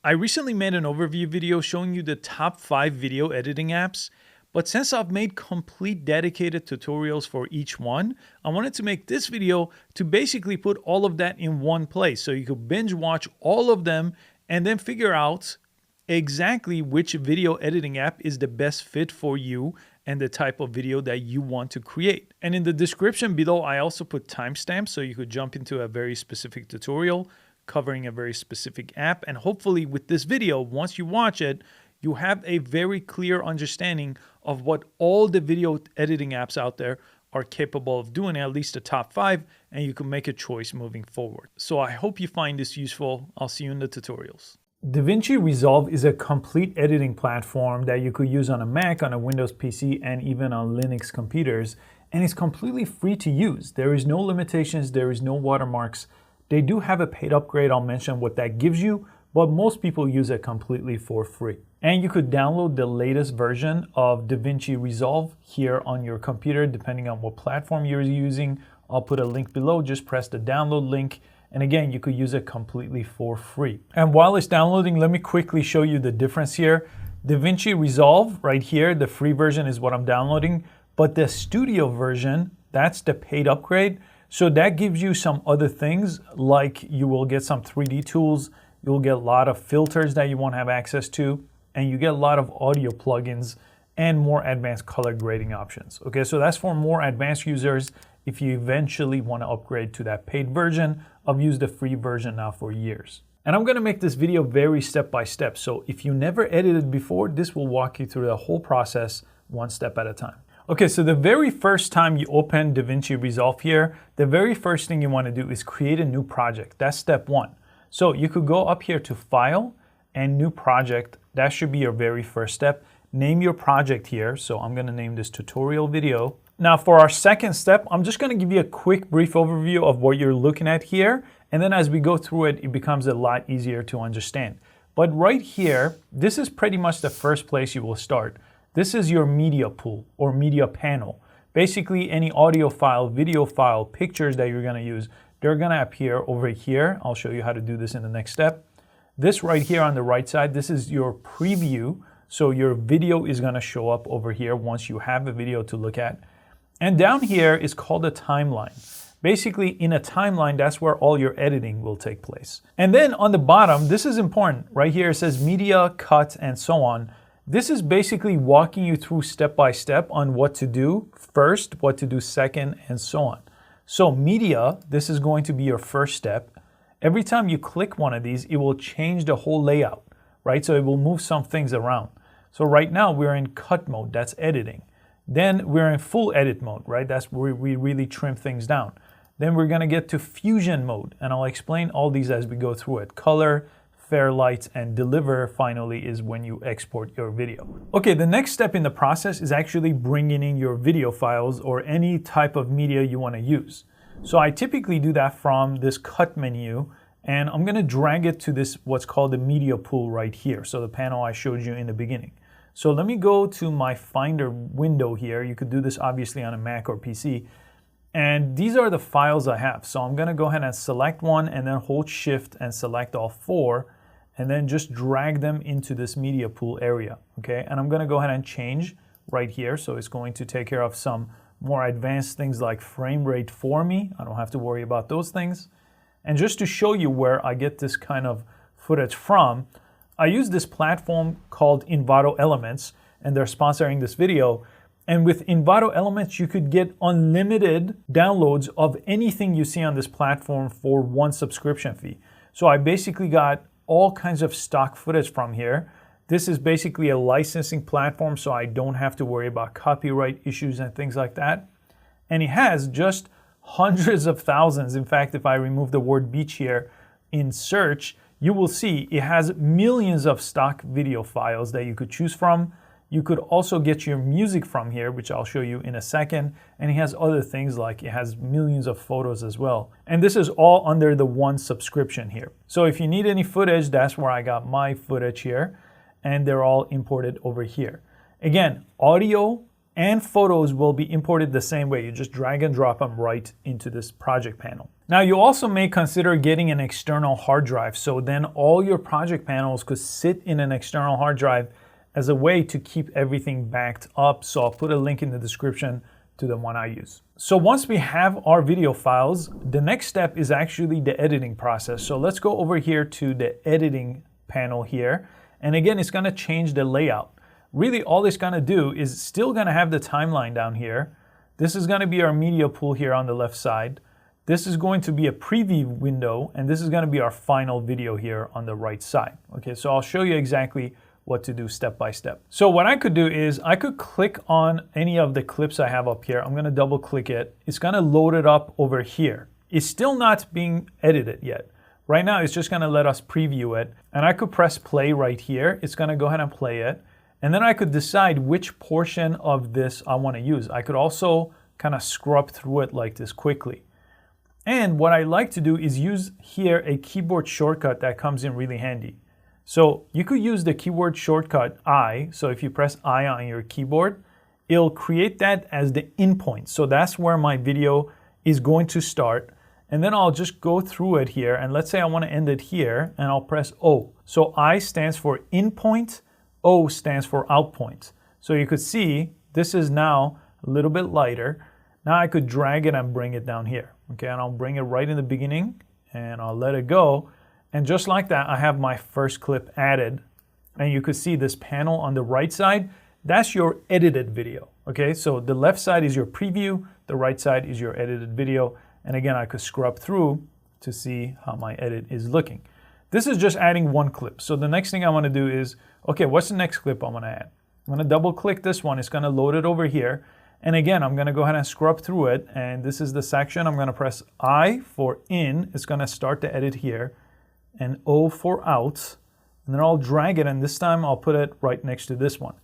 I recently made an overview video showing you the top 5 video editing apps, but since I've made complete dedicated tutorials for each one, I wanted to make this video to basically put all of that in one place so you could binge watch all of them and then figure out exactly which video editing app is the best fit for you and the type of video that you want to create. And in the description below, I also put timestamps so you could jump into a very specific tutorial covering a very specific app. And hopefully with this video, once you watch it, you have a very clear understanding of what all the video editing apps out there are capable of doing, at least the top 5, and you can make a choice moving forward. So I hope you find this useful. I'll see you in the tutorials. DaVinci Resolve is a complete editing platform that you could use on a Mac, on a Windows PC, and even on Linux computers. And it's completely free to use. There is no limitations, there is no watermarks. They do have a paid upgrade. I'll mention what that gives you, but most people use it completely for free. And you could download the latest version of DaVinci Resolve here on your computer, depending on what platform you're using. I'll put a link below. Just press the download link. And again, you could use it completely for free. And while it's downloading, let me quickly show you the difference here. DaVinci Resolve right here, the free version is what I'm downloading, but the studio version, that's the paid upgrade. So that gives you some other things, like you will get some 3D tools, you'll get a lot of filters that you won't have access to, and you get a lot of audio plugins and more advanced color grading options. Okay, so that's for more advanced users. If you eventually want to upgrade to that paid version, I've used the free version now for years. And I'm going to make this video very step by step. So if you never edited before, this will walk you through the whole process one step at a time. Okay, so the very first time you open DaVinci Resolve here, the very first thing you want to do is create a new project. That's step 1. So you could go up here to File and New Project. That should be your very first step. Name your project here. So I'm going to name this tutorial video. Now for our second step, I'm just going to give you a quick brief overview of what you're looking at here. And then as we go through it, it becomes a lot easier to understand. But right here, this is pretty much the first place you will start. This is your media pool or media panel. Basically any audio file, video file, pictures that you're going to use, they're going to appear over here. I'll show you how to do this in the next step. This right here on the right side, this is your preview. So your video is going to show up over here once you have a video to look at. And down here is called a timeline. Basically in a timeline, that's where all your editing will take place. And then on the bottom, this is important. Right here it says media, cut, and so on. This is basically walking you through step by step on what to do first, what to do second, and so on. So media, this is going to be your first step. Every time you click one of these, it will change the whole layout, right? So it will move some things around. So right now we're in cut mode, that's editing. Then we're in full edit mode, right? That's where we really trim things down. Then we're gonna get to fusion mode, and I'll explain all these as we go through it. Color, Fairlight, and deliver finally is when you export your video. Okay, the next step in the process is actually bringing in your video files or any type of media you want to use. So I typically do that from this cut menu, and I'm going to drag it to this what's called the media pool right here. So the panel I showed you in the beginning. So let me go to my Finder window here. You could do this obviously on a Mac or PC. And these are the files I have. So I'm going to go ahead and select one and then hold Shift and select all 4. And then just drag them into this media pool area, okay? And I'm gonna go ahead and change right here. So it's going to take care of some more advanced things like frame rate for me. I don't have to worry about those things. And just to show you where I get this kind of footage from, I use this platform called Envato Elements, and they're sponsoring this video. And with Envato Elements, you could get unlimited downloads of anything you see on this platform for one subscription fee. So I basically got all kinds of stock footage from here. This is basically a licensing platform, so I don't have to worry about copyright issues and things like that. And it has just hundreds of thousands. In fact, if I remove the word beach here in search, you will see it has millions of stock video files that you could choose from. You could also get your music from here, which I'll show you in a second. And it has other things like it has millions of photos as well. And this is all under the one subscription here. So if you need any footage, that's where I got my footage here. And they're all imported over here. Again, audio and photos will be imported the same way. You just drag and drop them right into this project panel. Now you also may consider getting an external hard drive, so then all your project panels could sit in an external hard drive as a way to keep everything backed up. So I'll put a link in the description to the one I use. So once we have our video files, the next step is actually the editing process. So let's go over here to the editing panel here. And again, it's gonna change the layout. Really all it's gonna do is still gonna have the timeline down here. This is gonna be our media pool here on the left side. This is going to be a preview window, and this is gonna be our final video here on the right side. Okay, so I'll show you exactly what to do step by step. So what I could do is I could click on any of the clips I have up here. I'm gonna double click it. It's gonna load it up over here. It's still not being edited yet. Right now, it's just gonna let us preview it. And I could press play right here. It's gonna go ahead and play it. And then I could decide which portion of this I wanna use. I could also kind of scrub through it like this quickly. And what I like to do is use here a keyboard shortcut that comes in really handy. So you could use the keyboard shortcut I. So if you press I on your keyboard, it'll create that as the in point. So that's where my video is going to start. And then I'll just go through it here. And let's say I want to end it here, and I'll press O. So I stands for in point, O stands for out point. So you could see this is now a little bit lighter. Now I could drag it and bring it down here. Okay, and I'll bring it right in the beginning, and I'll let it go. And just like that, I have my first clip added. And you could see this panel on the right side, that's your edited video. Okay, so the left side is your preview, the right side is your edited video. And again, I could scrub through to see how my edit is looking. This is just adding one clip. So the next thing I want to do is, okay, what's the next clip I'm going to add? I'm going to double click this one. It's going to load it over here. And again, I'm going to go ahead and scrub through it. And this is the section. I'm going to press I for in. It's going to start the edit here. And O for out. And then I'll drag it. And this time I'll put it right next to this one.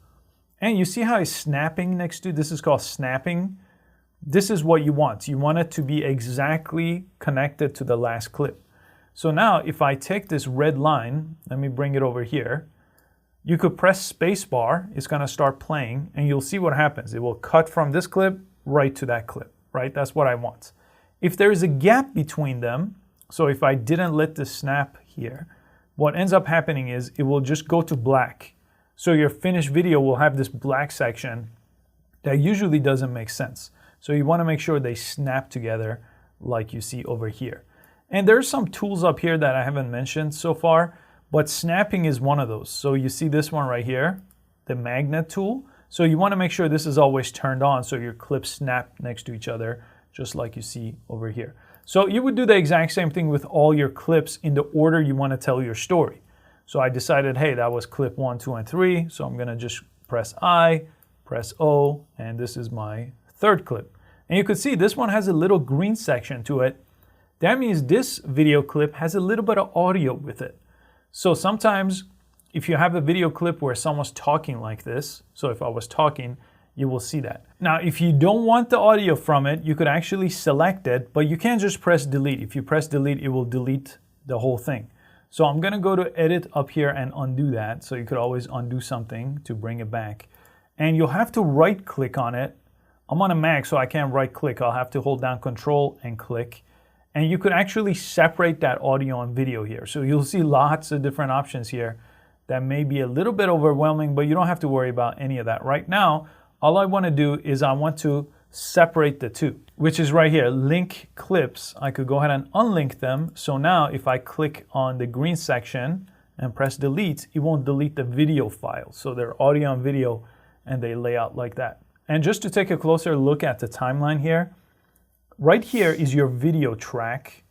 And you see how it's snapping next to, this is called snapping. This is what you want. You want it to be exactly connected to the last clip. So now if I take this red line, let me bring it over here. You could press spacebar, it's gonna start playing, and you'll see what happens. It will cut from this clip right to that clip, right? That's what I want. If there is a gap between them, so if I didn't let this snap here, what ends up happening is it will just go to black. So your finished video will have this black section that usually doesn't make sense. So you wanna make sure they snap together like you see over here. And there's some tools up here that I haven't mentioned so far, but snapping is one of those. So you see this one right here, the magnet tool. So you wanna make sure this is always turned on so your clips snap next to each other, just like you see over here. So you would do the exact same thing with all your clips in the order you wanna tell your story. So I decided, hey, that was clip 1, 2, and 3. So I'm gonna just press I, press O, and this is my third clip. And you could see this one has a little green section to it. That means this video clip has a little bit of audio with it. So sometimes if you have a video clip where someone's talking like this, so if I was talking, you will see that. Now, if you don't want the audio from it, you could actually select it, but you can't just press delete. If you press delete, it will delete the whole thing. So I'm gonna go to edit up here and undo that. So you could always undo something to bring it back. And you'll have to right click on it. I'm on a Mac, so I can't right click. I'll have to hold down Control and click. And you could actually separate that audio and video here. So you'll see lots of different options here that may be a little bit overwhelming, but you don't have to worry about any of that. Right now, all I wanna do is I want to separate the two, which is right here, link clips. I could go ahead and unlink them. So now if I click on the green section and press delete, it won't delete the video file. So they're audio and video and they lay out like that. And just to take a closer look at the timeline here, right here is your video track,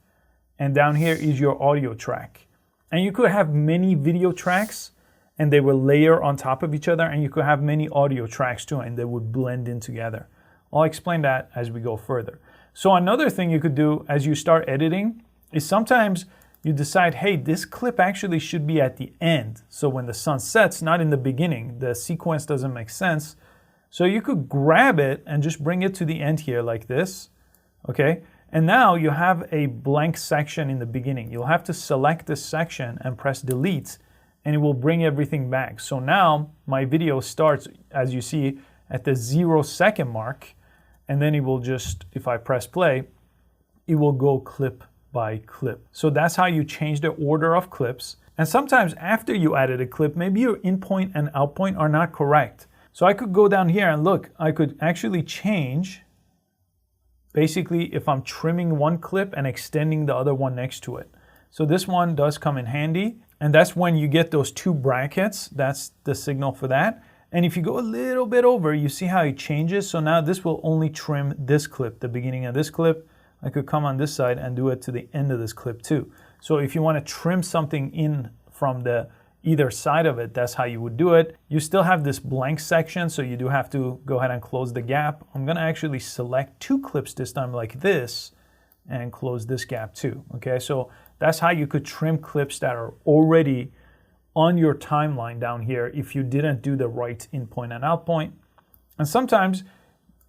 and down here is your audio track. And you could have many video tracks, and they will layer on top of each other, and you could have many audio tracks too, and they would blend in together. I'll explain that as we go further. So another thing you could do as you start editing is sometimes you decide, hey, this clip actually should be at the end. So when the sun sets, not in the beginning, the sequence doesn't make sense. So you could grab it and just bring it to the end here like this, okay? And now you have a blank section in the beginning. You'll have to select this section and press delete, and it will bring everything back. So now my video starts, as you see, at the 0 second mark, and then it will just, if I press play, it will go clip by clip. So that's how you change the order of clips. And sometimes after you added a clip, maybe your in point and out point are not correct. So I could go down here and look, I could actually change, basically if I'm trimming one clip and extending the other one next to it. So this one does come in handy, and that's when you get those two brackets. That's the signal for that. And if you go a little bit over, you see how it changes. So now this will only trim this clip, the beginning of this clip. I could come on this side and do it to the end of this clip too. So if you want to trim something in from the either side of it, that's how you would do it. You still have this blank section, so you do have to go ahead and close the gap. I'm gonna actually select two clips this time like this and close this gap too, okay? So that's how you could trim clips that are already on your timeline down here if you didn't do the right in point and out point. And sometimes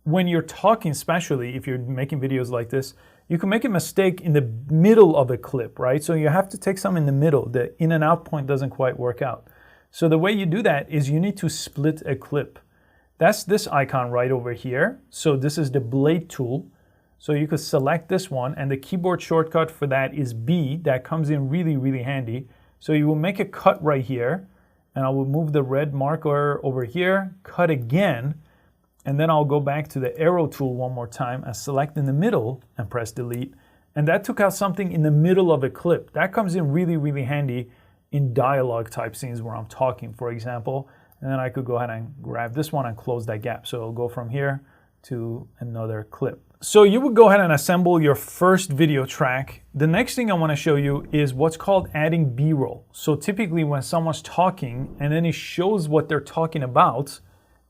when you're talking, especially if you're making videos like this, you can make a mistake in the middle of a clip, right? So you have to take some in the middle. The in and out point doesn't quite work out. So the way you do that is you need to split a clip. That's this icon right over here. So this is the blade tool. So you could select this one, and the keyboard shortcut for that is B. That comes in really, really handy. So you will make a cut right here, and I will move the red marker over here, cut again, and then I'll go back to the arrow tool one more time and select in the middle and press delete. And that took out something in the middle of a clip. That comes in really, really handy in dialogue type scenes where I'm talking, for example. And then I could go ahead and grab this one and close that gap. So it'll go from here to another clip. So you would go ahead and assemble your first video track. The next thing I want to show you is what's called adding B-roll. So typically when someone's talking and then it shows what they're talking about,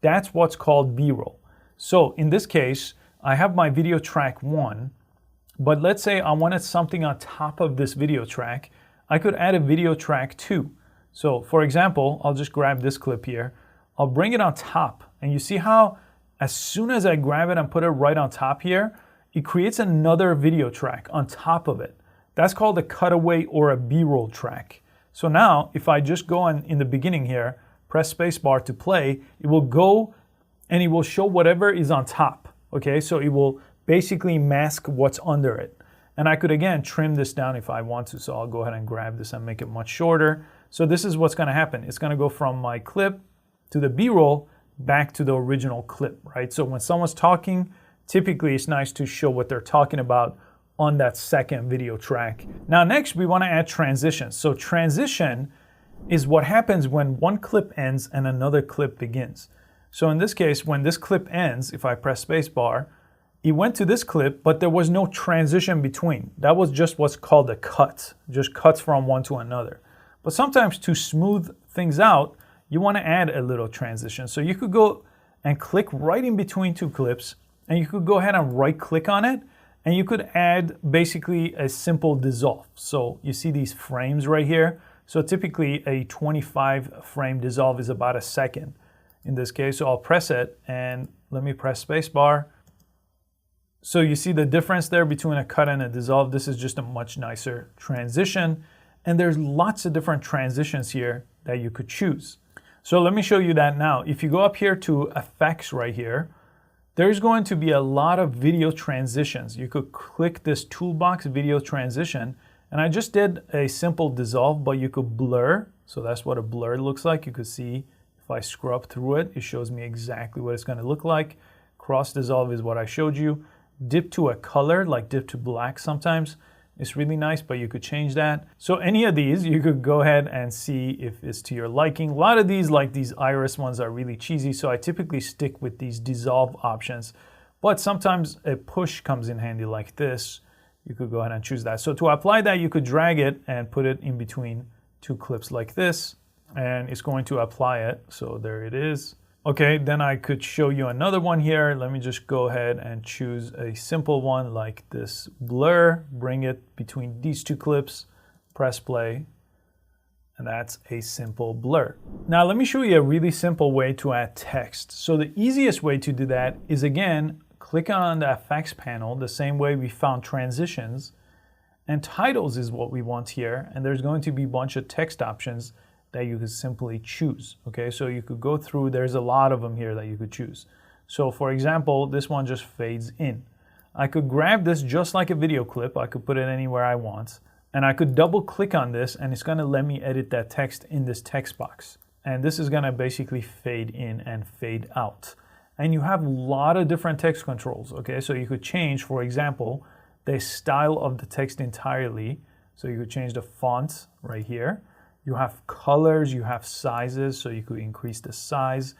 that's what's called B-roll. So in this case, I have my video track 1, but let's say I wanted something on top of this video track. I could add a video track 2. So for example, I'll just grab this clip here. I'll bring it on top, and you see how as soon as I grab it and put it right on top here, it creates another video track on top of it. That's called a cutaway or a B-roll track. So now if I just go on in the beginning here, press spacebar to play, it will go and it will show whatever is on top, okay? So it will basically mask what's under it. And I could, again, trim this down if I want to. So I'll go ahead and grab this and make it much shorter. So this is what's gonna happen. It's gonna go from my clip to the B-roll back to the original clip, right? So when someone's talking, typically it's nice to show what they're talking about on that second video track. Now next, we wanna add transitions. So transition is what happens when one clip ends and another clip begins. So in this case, when this clip ends, if I press spacebar, it went to this clip, but there was no transition between. That was just what's called a cut, just cuts from one to another. But sometimes to smooth things out, you want to add a little transition. So you could go and click right in between two clips, and you could go ahead and right click on it, and you could add basically a simple dissolve. So you see these frames right here. So typically a 25 frame dissolve is about a second in this case. So I'll press it and let me press spacebar. So you see the difference there between a cut and a dissolve. This is just a much nicer transition. And there's lots of different transitions here that you could choose. So let me show you that now. If you go up here to effects right here, there's going to be a lot of video transitions. You could click this toolbox video transition. And I just did a simple dissolve, but you could blur. So that's what a blur looks like. You could see if I scrub through it, it shows me exactly what it's going to look like. Cross dissolve is what I showed you. Dip to a color, like dip to black sometimes. It's really nice, but you could change that. So any of these, you could go ahead and see if it's to your liking. A lot of these, like these iris ones, are really cheesy. So I typically stick with these dissolve options. But sometimes a push comes in handy like this. You could go ahead and choose that. So to apply that, you could drag it and put it in between two clips like this, and it's going to apply it. So there it is. Okay, then I could show you another one here. Let me just go ahead and choose a simple one like this blur, bring it between these two clips, press play, and that's a simple blur. Now let me show you a really simple way to add text. So the easiest way to do that is, again, click on the effects panel the same way we found transitions, and titles is what we want here, and there's going to be a bunch of text options that you could simply choose. Okay, so you could go through, there's a lot of them here that you could choose. So for example, this one just fades in. I could grab this just like a video clip. I could put it anywhere I want. And I could double click on this and it's gonna let me edit that text in this text box. And this is gonna basically fade in and fade out. And you have a lot of different text controls, okay? So you could change, for example, the style of the text entirely. So you could change the font right here. You have colors, you have sizes, so you could increase the size.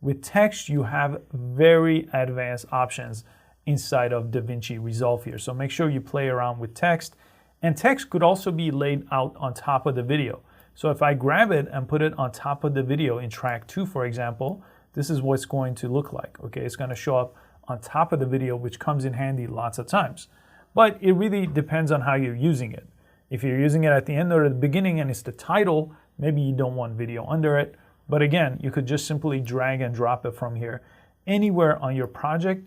With text, you have very advanced options inside of DaVinci Resolve here. So make sure you play around with text. And text could also be laid out on top of the video. So if I grab it and put it on top of the video in track 2, for example, this is what it's going to look like, okay? It's gonna show up on top of the video, which comes in handy lots of times. But it really depends on how you're using it. If you're using it at the end or at the beginning and it's the title, maybe you don't want video under it. But again, you could just simply drag and drop it from here anywhere on your project,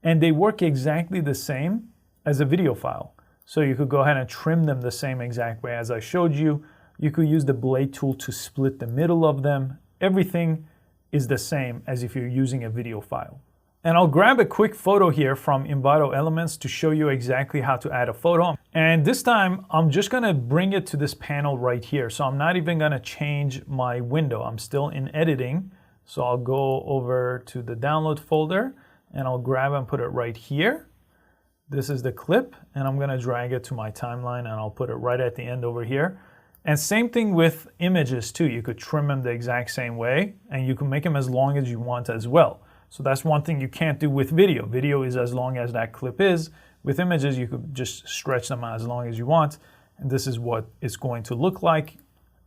and they work exactly the same as a video file. So you could go ahead and trim them the same exact way as I showed you. You could use the blade tool to split the middle of them. Everything is the same as if you're using a video file. And I'll grab a quick photo here from Envato Elements to show you exactly how to add a photo. And this time, I'm just gonna bring it to this panel right here. So I'm not even gonna change my window. I'm still in editing. So I'll go over to the download folder and I'll grab and put it right here. This is the clip, and I'm gonna drag it to my timeline and I'll put it right at the end over here. And same thing with images too. You could trim them the exact same way, and you can make them as long as you want as well. So that's one thing you can't do with video. Video is as long as that clip is. With images, you could just stretch them out as long as you want. And this is what it's going to look like.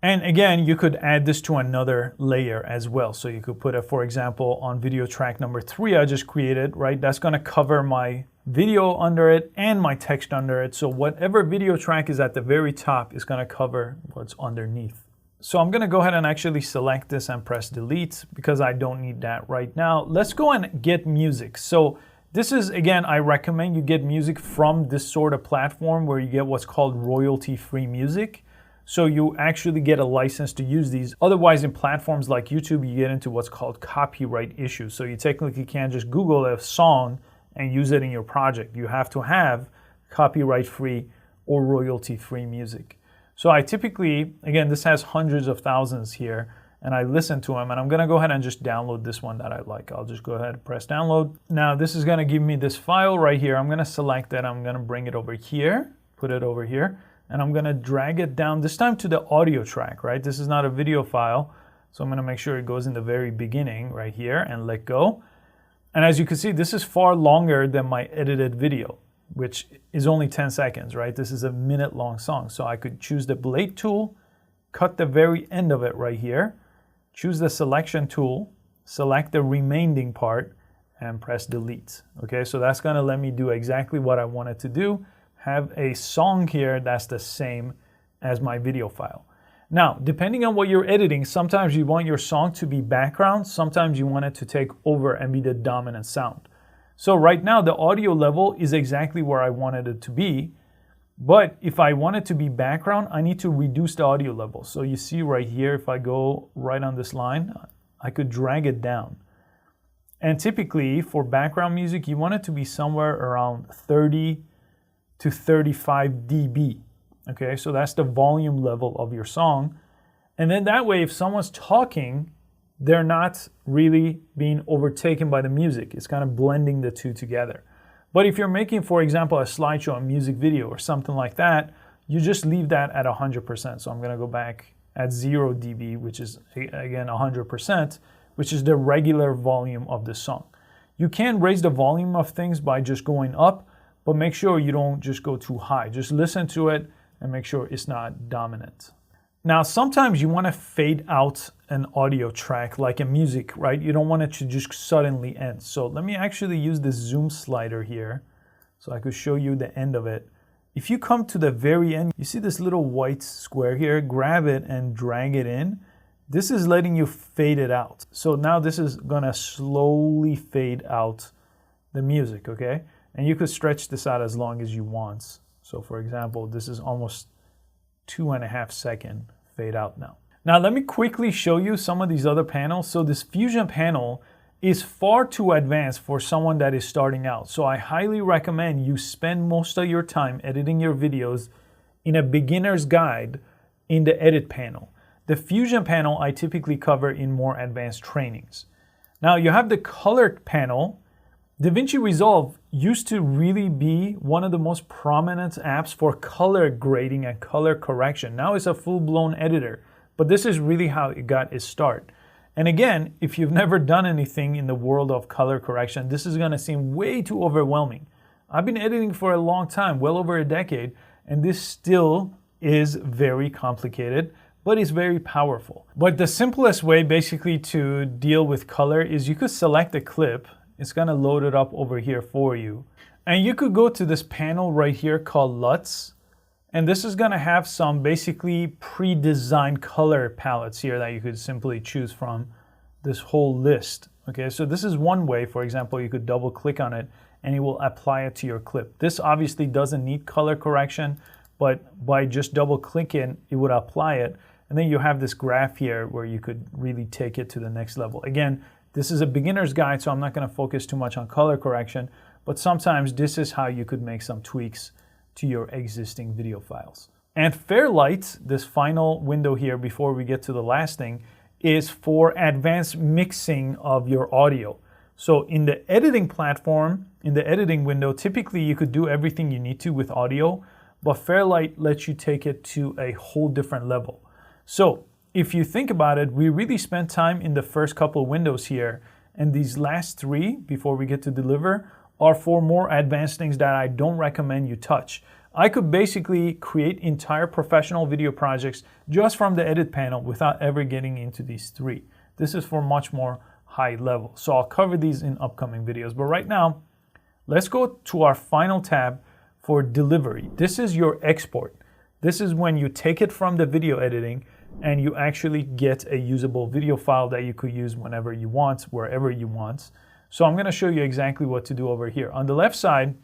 And again, you could add this to another layer as well. So you could put it, for example, on video track number 3 I just created, right? That's gonna cover my video under it and my text under it. So whatever video track is at the very top is gonna cover what's underneath. So I'm gonna go ahead and actually select this and press delete because I don't need that right now. Let's go and get music. So this is, again, I recommend you get music from this sort of platform where you get what's called royalty-free music. So you actually get a license to use these. Otherwise, in platforms like YouTube, you get into what's called copyright issues. So you technically can't just Google a song and use it in your project. You have to have copyright-free or royalty-free music. So I typically, again, this has hundreds of thousands here, and I listen to them, and I'm gonna go ahead and just download this one that I like. I'll just go ahead and press download. Now this is gonna give me this file right here. I'm gonna select that, I'm gonna bring it over here, put it over here, and I'm gonna drag it down, this time to the audio track, right? This is not a video file, so I'm gonna make sure it goes in the very beginning right here and let go. And as you can see, this is far longer than my edited video, which is only 10 seconds, right? This is a minute-long song. So I could choose the blade tool, cut the very end of it right here, choose the selection tool, select the remaining part, and press delete. Okay, so that's gonna let me do exactly what I wanted to do, have a song here that's the same as my video file. Now, depending on what you're editing, sometimes you want your song to be background, sometimes you want it to take over and be the dominant sound. So right now, the audio level is exactly where I wanted it to be. But if I want it to be background, I need to reduce the audio level. So you see right here, if I go right on this line, I could drag it down. And typically for background music, you want it to be somewhere around 30 to 35 dB. Okay, so that's the volume level of your song. And then that way, if someone's talking, they're not really being overtaken by the music. It's kind of blending the two together. But if you're making, for example, a slideshow, a music video or something like that, you just leave that at 100%. So I'm gonna go back at 0 dB, which is again 100%, which is the regular volume of the song. You can raise the volume of things by just going up, but make sure you don't just go too high. Just listen to it and make sure it's not dominant. Now, sometimes you want to fade out an audio track like a music, right? You don't want it to just suddenly end. So let me actually use this zoom slider here so I could show you the end of it. If you come to the very end, you see this little white square here, grab it and drag it in. This is letting you fade it out. So now this is gonna slowly fade out the music, okay? And you could stretch this out as long as you want. So for example, this is almost 2.5 second fade out now. Now let me quickly show you some of these other panels. So this Fusion panel is far too advanced for someone that is starting out. So I highly recommend you spend most of your time editing your videos in a beginner's guide in the edit panel. The Fusion panel I typically cover in more advanced trainings. Now you have the color panel. DaVinci Resolve used to really be one of the most prominent apps for color grading and color correction. Now it's a full-blown editor, but this is really how it got its start. And again, if you've never done anything in the world of color correction, this is gonna seem way too overwhelming. I've been editing for a long time, well over a decade, and this still is very complicated, but it's very powerful. But the simplest way basically to deal with color is you could select a clip. It's gonna load it up over here for you. And you could go to this panel right here called LUTs. And this is gonna have some basically pre-designed color palettes here that you could simply choose from this whole list. Okay, so this is one way. For example, you could double click on it and it will apply it to your clip. This obviously doesn't need color correction, but by just double clicking, it would apply it. And then you have this graph here where you could really take it to the next level. Again, this is a beginner's guide, so I'm not gonna focus too much on color correction, but sometimes this is how you could make some tweaks to your existing video files. And Fairlight, this final window here before we get to the last thing, is for advanced mixing of your audio. So in the editing platform, in the editing window, typically you could do everything you need to with audio, but Fairlight lets you take it to a whole different level. So if you think about it, we really spent time in the first couple of windows here, and these last three, before we get to deliver, are for more advanced things that I don't recommend you touch. I could basically create entire professional video projects just from the edit panel without ever getting into these three. This is for much more high level. So I'll cover these in upcoming videos. But right now, let's go to our final tab for delivery. This is your export. This is when you take it from the video editing and you actually get a usable video file that you could use whenever you want, wherever you want. So I'm gonna show you exactly what to do over here. On the left side,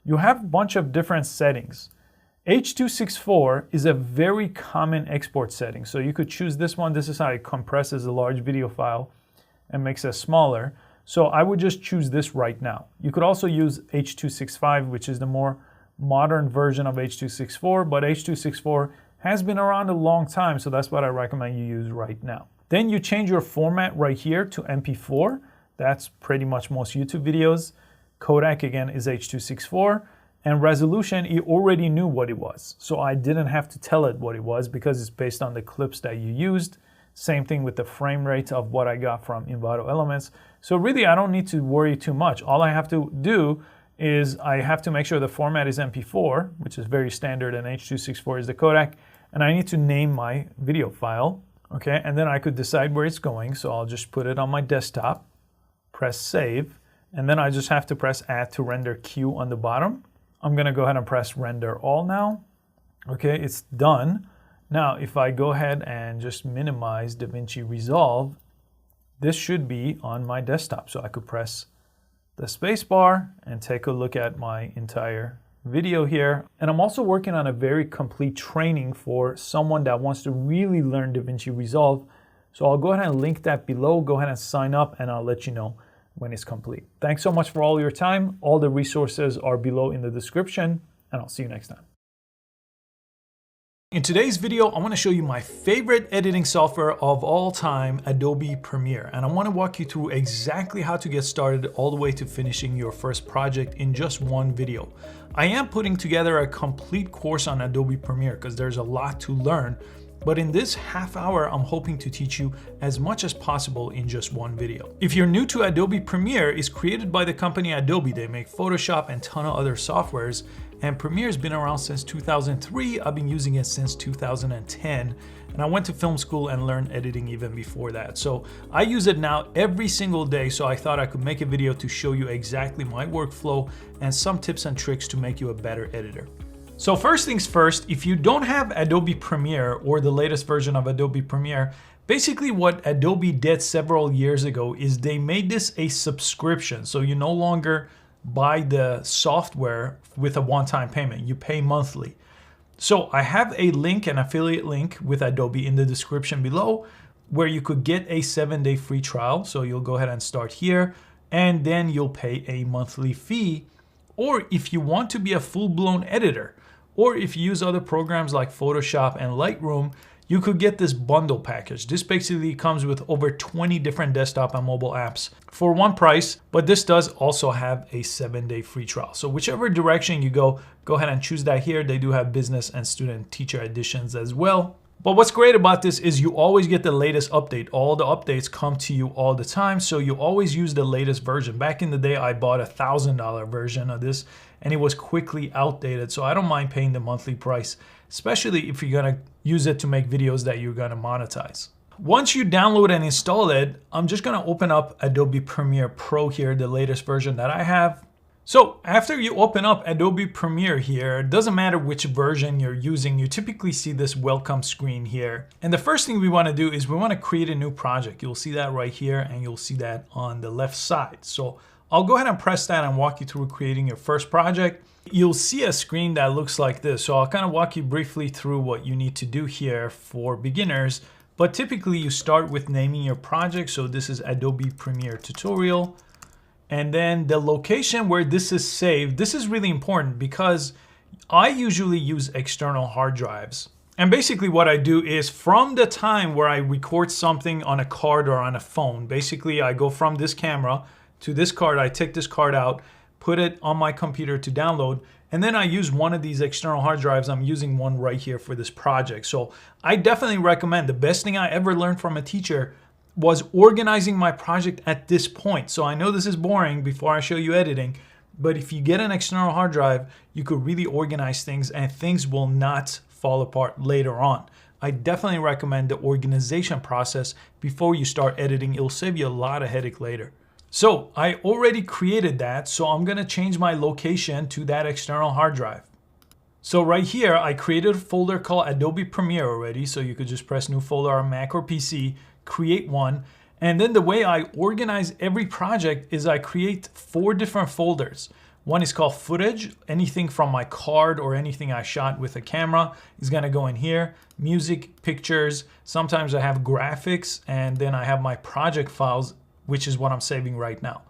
you have a bunch of different settings. H.264 is a very common export setting. So you could choose this one. This is how it compresses a large video file and makes it smaller. So I would just choose this right now. You could also use H.265, which is the more modern version of H.264, but H.264 has been around a long time, so that's what I recommend you use right now. Then you change your format right here to MP4. That's pretty much most YouTube videos. Codec, again, is H.264. And resolution, it already knew what it was. So I didn't have to tell it what it was because it's based on the clips that you used. Same thing with the frame rate of what I got from Envato Elements. So really, I don't need to worry too much. All I have to do is I have to make sure the format is MP4, which is very standard, and H.264 is the codec, and I need to name my video file, okay? And then I could decide where it's going, so I'll just put it on my desktop, press save, and then I just have to press add to render queue on the bottom. I'm gonna go ahead and press render all now. Okay, it's done. Now, if I go ahead and just minimize DaVinci Resolve, this should be on my desktop. So I could press the space bar and take a look at my entire video here. And I'm also working on a very complete training for someone that wants to really learn DaVinci Resolve. So I'll go ahead and link that below. Go ahead and sign up and I'll let you know when it's complete. Thanks so much for all your time. All the resources are below in the description, and I'll see you next time. In today's video, I want to show you my favorite editing software of all time, Adobe Premiere. And I want to walk you through exactly how to get started all the way to finishing your first project in just one video. I am putting together a complete course on Adobe Premiere because there's a lot to learn. But in this half hour, I'm hoping to teach you as much as possible in just one video. If you're new to Adobe Premiere, it's created by the company Adobe. They make Photoshop and a ton of other softwares. And Premiere's been around since 2003. I've been using it since 2010. And I went to film school and learned editing even before that. So I use it now every single day. So I thought I could make a video to show you exactly my workflow and some tips and tricks to make you a better editor. So first things first, if you don't have Adobe Premiere or the latest version of Adobe Premiere, basically what Adobe did several years ago is they made this a subscription. So you no longer buy the software with a one-time payment, you pay monthly. So I have a link, an affiliate link with Adobe in the description below. where you could get a 7-day free trial. So you'll go ahead and start here, and then you'll pay a monthly fee. Or if you want to be a full-blown editor, or if you use other programs like Photoshop and Lightroom, you could get this bundle package. This basically comes with over 20 different desktop and mobile apps for one price, but this does also have a 7-day free trial. So whichever direction you go ahead and choose that here. They do have business and student teacher editions as well. But what's great about this is you always get the latest update. All the updates come to you all the time, so you always use the latest version. Back in the day, I bought a $1,000 version of this, and it was quickly outdated, so I don't mind paying the monthly price, especially if you're gonna use it to make videos that you're gonna monetize. Once you download and install it, I'm just gonna open up Adobe Premiere Pro here, the latest version that I have. So after you open up Adobe Premiere here, it doesn't matter which version you're using, you typically see this welcome screen here. And the first thing we want to do is we want to create a new project. You'll see that right here, and you'll see that on the left side. So I'll go ahead and press that and walk you through creating your first project. You'll see a screen that looks like this. So I'll kind of walk you briefly through what you need to do here for beginners. But typically you start with naming your project. So this is Adobe Premiere Tutorial. And then the location where this is saved, this is really important because I usually use external hard drives. And basically what I do is from the time where I record something on a card or on a phone, basically I go from this camera to this card, I take this card out, put it on my computer to download, and then I use one of these external hard drives. I'm using one right here for this project. So I definitely recommend, the best thing I ever learned from a teacher was organizing my project at this point. So I know this is boring before I show you editing, but if you get an external hard drive, you could really organize things and things will not fall apart later on. I definitely recommend the organization process before you start editing. It'll save you a lot of headache later. So I already created that, so I'm gonna change my location to that external hard drive. So right here, I created a folder called Adobe Premiere already, so you could just press new folder on Mac or PC, create one, and then the way I organize every project is I create 4 different folders. One is called footage. Anything from my card or anything I shot with a camera is gonna go in here. Music, pictures, sometimes I have graphics, and then I have my project files, which is what I'm saving right now.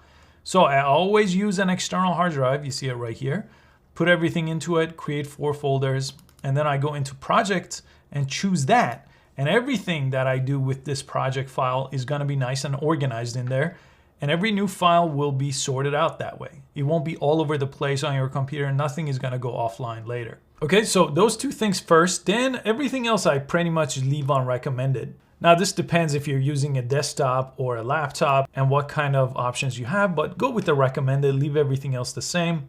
So I always use an external hard drive, you see it right here, put everything into it, create 4 folders, and then I go into projects and choose that. And everything that I do with this project file is gonna be nice and organized in there. And every new file will be sorted out that way. It won't be all over the place on your computer. Nothing is gonna go offline later. Okay, so those 2 things first, then everything else I pretty much leave on recommended. Now this depends if you're using a desktop or a laptop and what kind of options you have, but go with the recommended, leave everything else the same.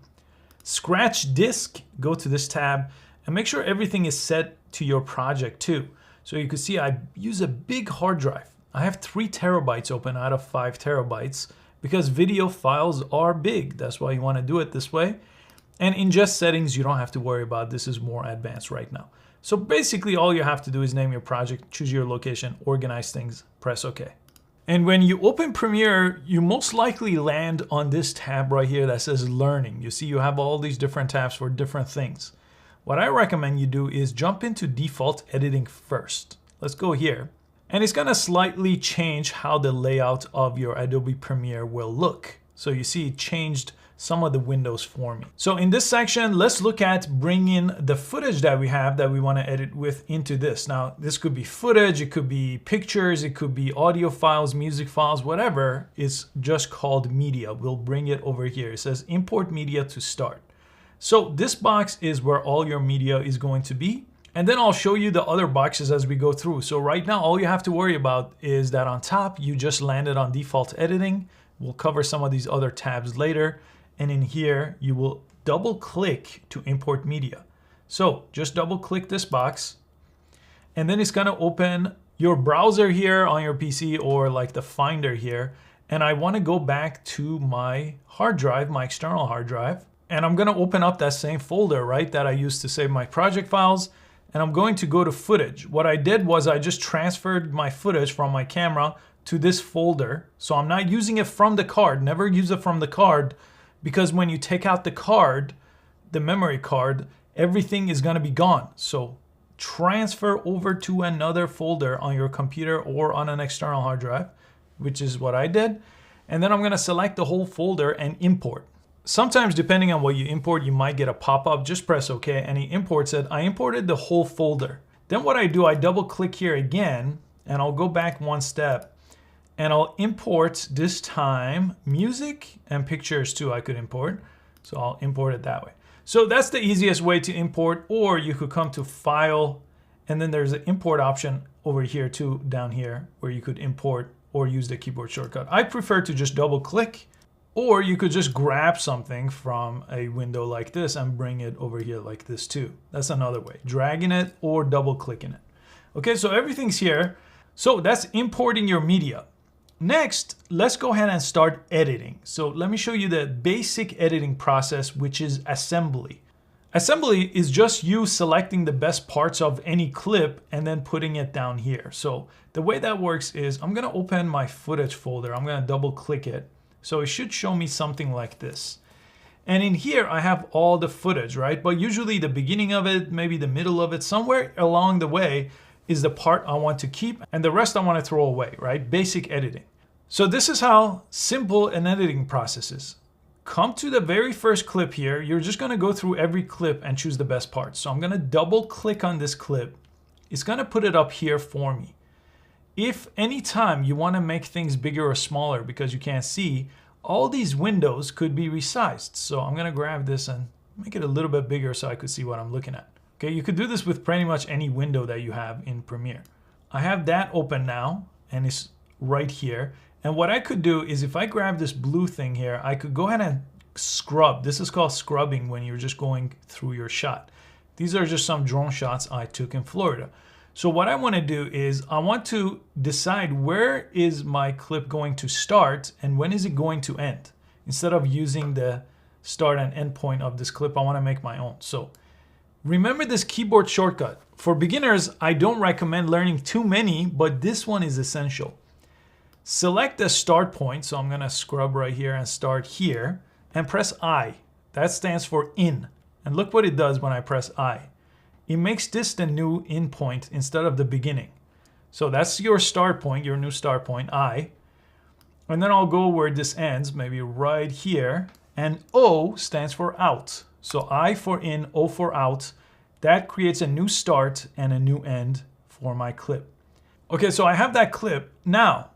Scratch disk, go to this tab and make sure everything is set to your project too. So you can see I use a big hard drive. I have 3 terabytes open out of 5 terabytes because video files are big. That's why you want to do it this way. And ingest settings, you don't have to worry about. This is more advanced right now. So basically all you have to do is name your project, choose your location, organize things, press OK. And when you open Premiere, you most likely land on this tab right here that says Learning. You see you have all these different tabs for different things. What I recommend you do is jump into default editing first. Let's go here. And it's gonna slightly change how the layout of your Adobe Premiere will look. So you see it changed some of the windows for me. So in this section, let's look at bringing the footage that we have that we wanna edit with into this. Now, this could be footage, it could be pictures, it could be audio files, music files, whatever. It's just called media. We'll bring it over here. It says import media to start. So this box is where all your media is going to be. And then I'll show you the other boxes as we go through. So right now, all you have to worry about is that on top, you just landed on default editing. We'll cover some of these other tabs later. And in here, you will double click to import media. So just double click this box. And then it's gonna open your browser here on your PC or like the Finder here. And I wanna go back to my hard drive, my external hard drive. And I'm gonna open up that same folder, right, that I used to save my project files. And I'm going to go to footage. What I did was I just transferred my footage from my camera to this folder. So I'm not using it from the card, never use it from the card, because when you take out the card, the memory card, everything is gonna be gone. So transfer over to another folder on your computer or on an external hard drive, which is what I did. And then I'm gonna select the whole folder and import. Sometimes depending on what you import, you might get a pop-up, just press OK, and he imports it. I imported the whole folder. Then what I do, I double click here again, and I'll go back one step, and I'll import this time music and pictures too I could import. So I'll import it that way. So that's the easiest way to import, or you could come to File, and then there's an import option over here too, down here, where you could import or use the keyboard shortcut. I prefer to just double click, or you could just grab something from a window like this and bring it over here like this too. That's another way, dragging it or double clicking it. Okay, so everything's here. So that's importing your media. Next, let's go ahead and start editing. So let me show you the basic editing process, which is assembly. Assembly is just you selecting the best parts of any clip and then putting it down here. So the way that works is I'm gonna open my footage folder. I'm gonna double click it. So it should show me something like this. And in here, I have all the footage, right? But usually the beginning of it, maybe the middle of it, somewhere along the way is the part I want to keep, and the rest I want to throw away, right? Basic editing. So this is how simple an editing process is. Come to the very first clip here. You're just gonna go through every clip and choose the best parts. So I'm gonna double click on this clip. It's gonna put it up here for me. If anytime you want to make things bigger or smaller because you can't see, all these windows could be resized. So I'm going to grab this and make it a little bit bigger so I could see what I'm looking at. Okay, you could do this with pretty much any window that you have in Premiere. I have that open now and it's right here. And what I could do is if I grab this blue thing here, I could go ahead and scrub. This is called scrubbing when you're just going through your shot. These are just some drone shots I took in Florida. So what I want to do is I want to decide where is my clip going to start and when is it going to end. Instead of using the start and end point of this clip, I want to make my own. So remember this keyboard shortcut. For beginners, I don't recommend learning too many, but this one is essential. Select the start point. So I'm going to scrub right here and start here and press I. That stands for in. And look what it does when I press I. It makes this the new in point instead of the beginning. So that's your start point, your new start point, I. And then I'll go where this ends, maybe right here. And O stands for out. So I for in, O for out. That creates a new start and a new end for my clip. Okay, so I have that clip. Now,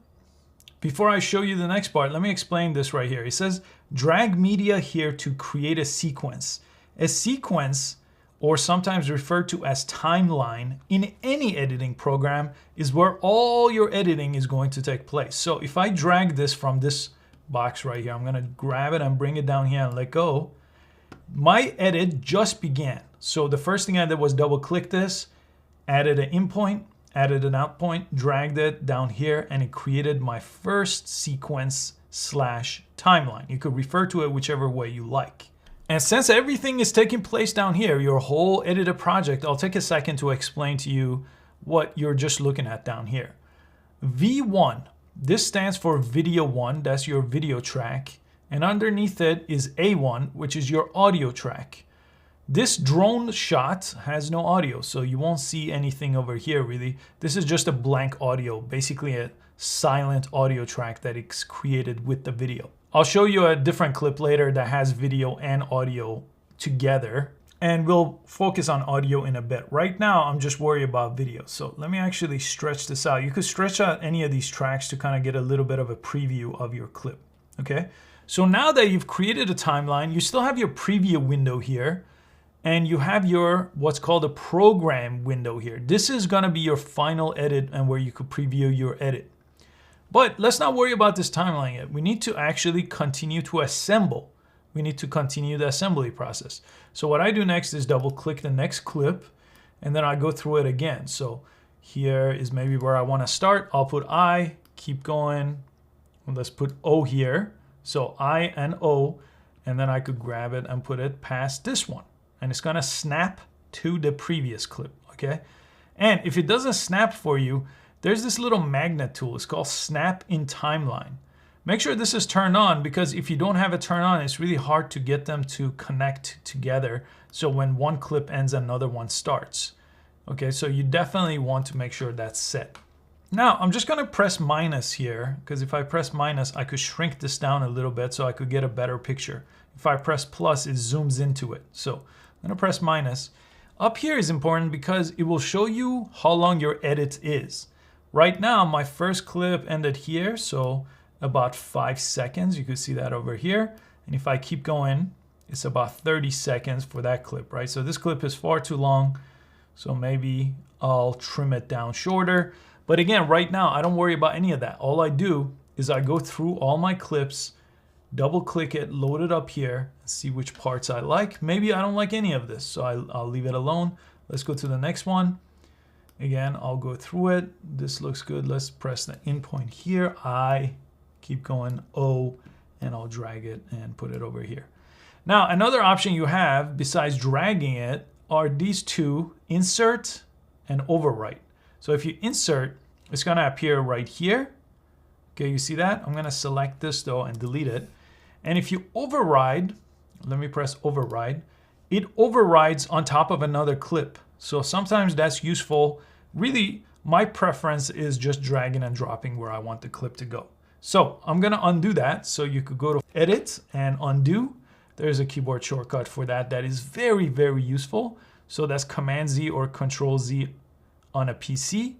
before I show you the next part, let me explain this right here. It says drag media here to create a sequence. A sequence, or sometimes referred to as timeline, in any editing program is where all your editing is going to take place. So if I drag this from this box right here, I'm gonna grab it and bring it down here and let go. My edit just began. So the first thing I did was double click this, added an in point, added an out point, dragged it down here, and it created my first sequence / timeline. You could refer to it whichever way you like. And since everything is taking place down here, your whole edited project, I'll take a second to explain to you what you're just looking at down here. V1, this stands for video 1, that's your video track. And underneath it is A1, which is your audio track. This drone shot has no audio, so you won't see anything over here really. This is just a blank audio, basically a silent audio track that is created with the video. I'll show you a different clip later that has video and audio together, and we'll focus on audio in a bit. Right now, I'm just worried about video. So let me actually stretch this out. You could stretch out any of these tracks to kind of get a little bit of a preview of your clip, okay? So now that you've created a timeline, you still have your preview window here, and you have your what's called a program window here. This is gonna be your final edit and where you could preview your edit. But let's not worry about this timeline yet. We need to actually continue to assemble. We need to continue the assembly process. So what I do next is double click the next clip and then I go through it again. So here is maybe where I want to start. I'll put I, keep going. Let's put O here. So I and O, and then I could grab it and put it past this one. And it's gonna snap to the previous clip, okay? And if it doesn't snap for you, there's this little magnet tool. It's called Snap in Timeline. Make sure this is turned on because if you don't have it turned on, it's really hard to get them to connect together. So when one clip ends, another one starts. Okay, so you definitely want to make sure that's set. Now I'm just gonna press minus here, because if I press minus, I could shrink this down a little bit so I could get a better picture. If I press plus, it zooms into it. So I'm gonna press minus. Up here is important because it will show you how long your edit is. Right now, my first clip ended here, so about 5 seconds. You could see that over here. And if I keep going, it's about 30 seconds for that clip, right? So this clip is far too long. So maybe I'll trim it down shorter. But again, right now, I don't worry about any of that. All I do is I go through all my clips, double click it, load it up here, see which parts I like. Maybe I don't like any of this, so I'll leave it alone. Let's go to the next one. Again, I'll go through it. This looks good. Let's press the in point here. I keep going O, and I'll drag it and put it over here. Now, another option you have besides dragging it are these two, insert and overwrite. So if you insert, it's gonna appear right here. Okay, you see that? I'm gonna select this though and delete it. And if you override, let me press override, it overrides on top of another clip. So sometimes that's useful. Really, my preference is just dragging and dropping where I want the clip to go. So I'm gonna undo that. So you could go to edit and undo. There's a keyboard shortcut for that. That is very, very useful. So that's Command Z or Control Z on a PC.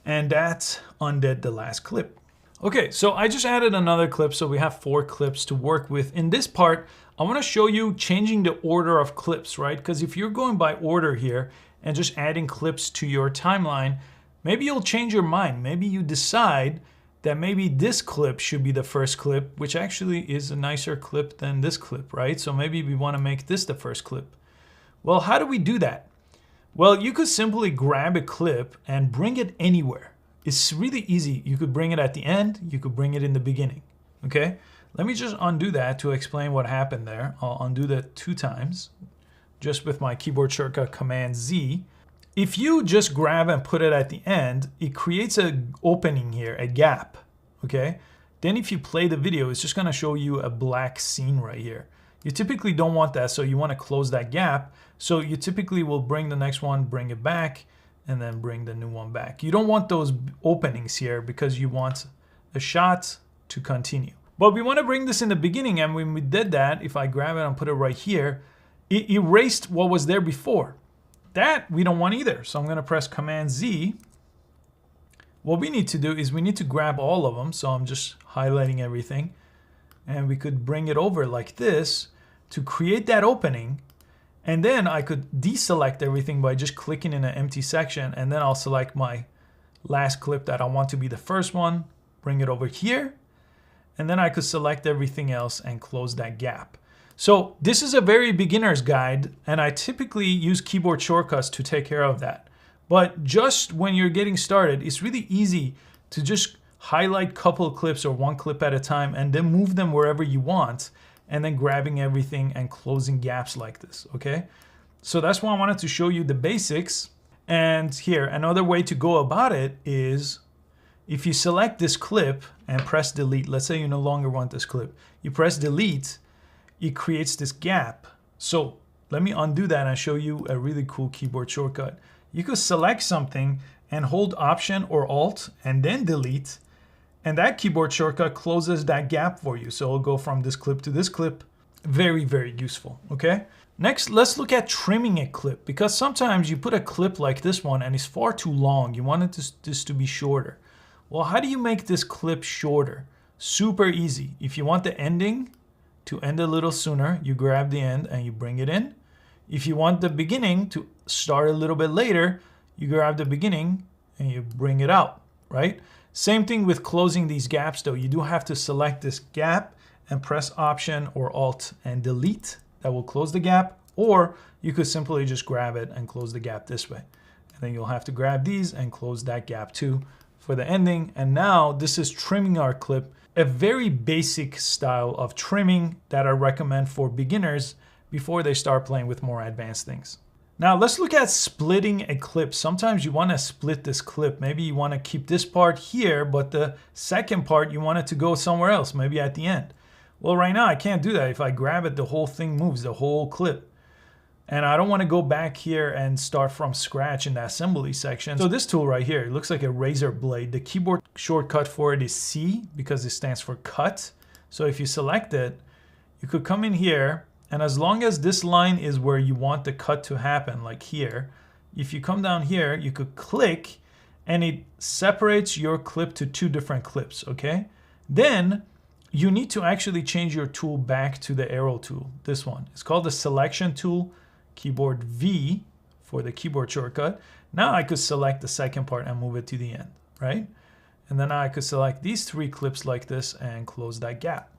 And that undid the last clip. Okay, so I just added another clip. So we have 4 clips to work with. In this part, I wanna show you changing the order of clips, right? Because if you're going by order here and just adding clips to your timeline, maybe you'll change your mind. Maybe you decide that maybe this clip should be the first clip, which actually is a nicer clip than this clip, right? So maybe we want to make this the first clip. Well, how do we do that? Well, you could simply grab a clip and bring it anywhere. It's really easy. You could bring it at the end, you could bring it in the beginning, okay? Let me just undo that to explain what happened there. I'll undo that 2 times, just with my keyboard shortcut Command Z. If you just grab and put it at the end, it creates an opening here, a gap, okay? Then if you play the video, it's just gonna show you a black scene right here. You typically don't want that, so you wanna close that gap. So you typically will bring the next one, bring it back, and then bring the new one back. You don't want those openings here because you want a shot to continue. But we wanna bring this in the beginning, and when we did that, if I grab it and put it right here, it erased what was there before. That we don't want either. So I'm gonna press Command Z. What we need to do is we need to grab all of them. So I'm just highlighting everything. And we could bring it over like this to create that opening. And then I could deselect everything by just clicking in an empty section. And then I'll select my last clip that I want to be the first one, bring it over here. And then I could select everything else and close that gap. So this is a very beginner's guide, and I typically use keyboard shortcuts to take care of that. But just when you're getting started, it's really easy to just highlight a couple of clips or 1 clip at a time and then move them wherever you want, and then grabbing everything and closing gaps like this, okay? So that's why I wanted to show you the basics. And here, another way to go about it is if you select this clip and press delete, let's say you no longer want this clip, you press delete, it creates this gap. So let me undo that and show you a really cool keyboard shortcut. You could select something and hold Option or Alt and then delete, and that keyboard shortcut closes that gap for you. So it'll go from this clip to this clip. Very, very useful, okay? Next, let's look at trimming a clip, because sometimes you put a clip like this one and it's far too long. You want this to be shorter. Well, how do you make this clip shorter? Super easy. If you want the ending to end a little sooner, you grab the end and you bring it in. If you want the beginning to start a little bit later, you grab the beginning and you bring it out, right? Same thing with closing these gaps though. You do have to select this gap and press Option or Alt and delete. That will close the gap, or you could simply just grab it and close the gap this way. And then you'll have to grab these and close that gap too for the ending. And now this is trimming our clip. A very basic style of trimming that I recommend for beginners before they start playing with more advanced things. Now let's look at splitting a clip. Sometimes you want to split this clip. Maybe you want to keep this part here, but the second part you want it to go somewhere else, maybe at the end. Well, right now I can't do that. If I grab it, the whole thing moves, the whole clip. And I don't want to go back here and start from scratch in the assembly section. So this tool right here, it looks like a razor blade. The keyboard shortcut for it is C because it stands for cut. So if you select it, you could come in here, and as long as this line is where you want the cut to happen, like here, if you come down here, you could click and it separates your clip to two different clips, okay? Then you need to actually change your tool back to the arrow tool, this one. It's called the selection tool, keyboard V for the keyboard shortcut. Now I could select the second part and move it to the end, right? And then I could select these three clips like this and close that gap.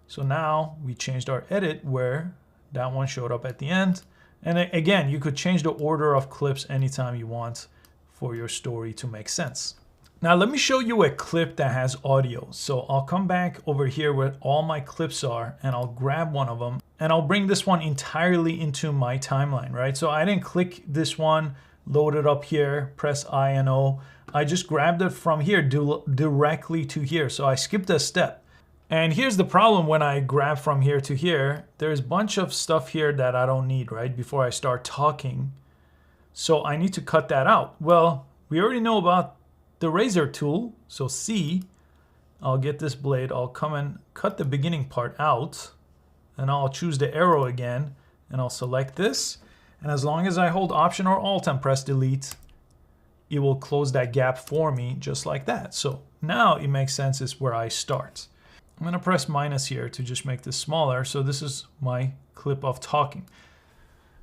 So now we changed our edit where that one showed up at the end. And again, you could change the order of clips anytime you want for your story to make sense. Now let me show you a clip that has audio. So I'll come back over here where all my clips are and I'll grab one of them and I'll bring this one entirely into my timeline, right? So I didn't click this one, load it up here, press I and O. I just grabbed it from here directly to here. So I skipped a step. And here's the problem when I grab from here to here, there's a bunch of stuff here that I don't need, right? Before I start talking. So I need to cut that out. Well, we already know about the razor tool, so C, I'll get this blade, I'll come and cut the beginning part out, and I'll choose the arrow again, and I'll select this, and as long as I hold Option or Alt and press Delete, it will close that gap for me just like that. So now it makes sense, is where I start. I'm gonna press minus here to just make this smaller, so this is my clip of talking.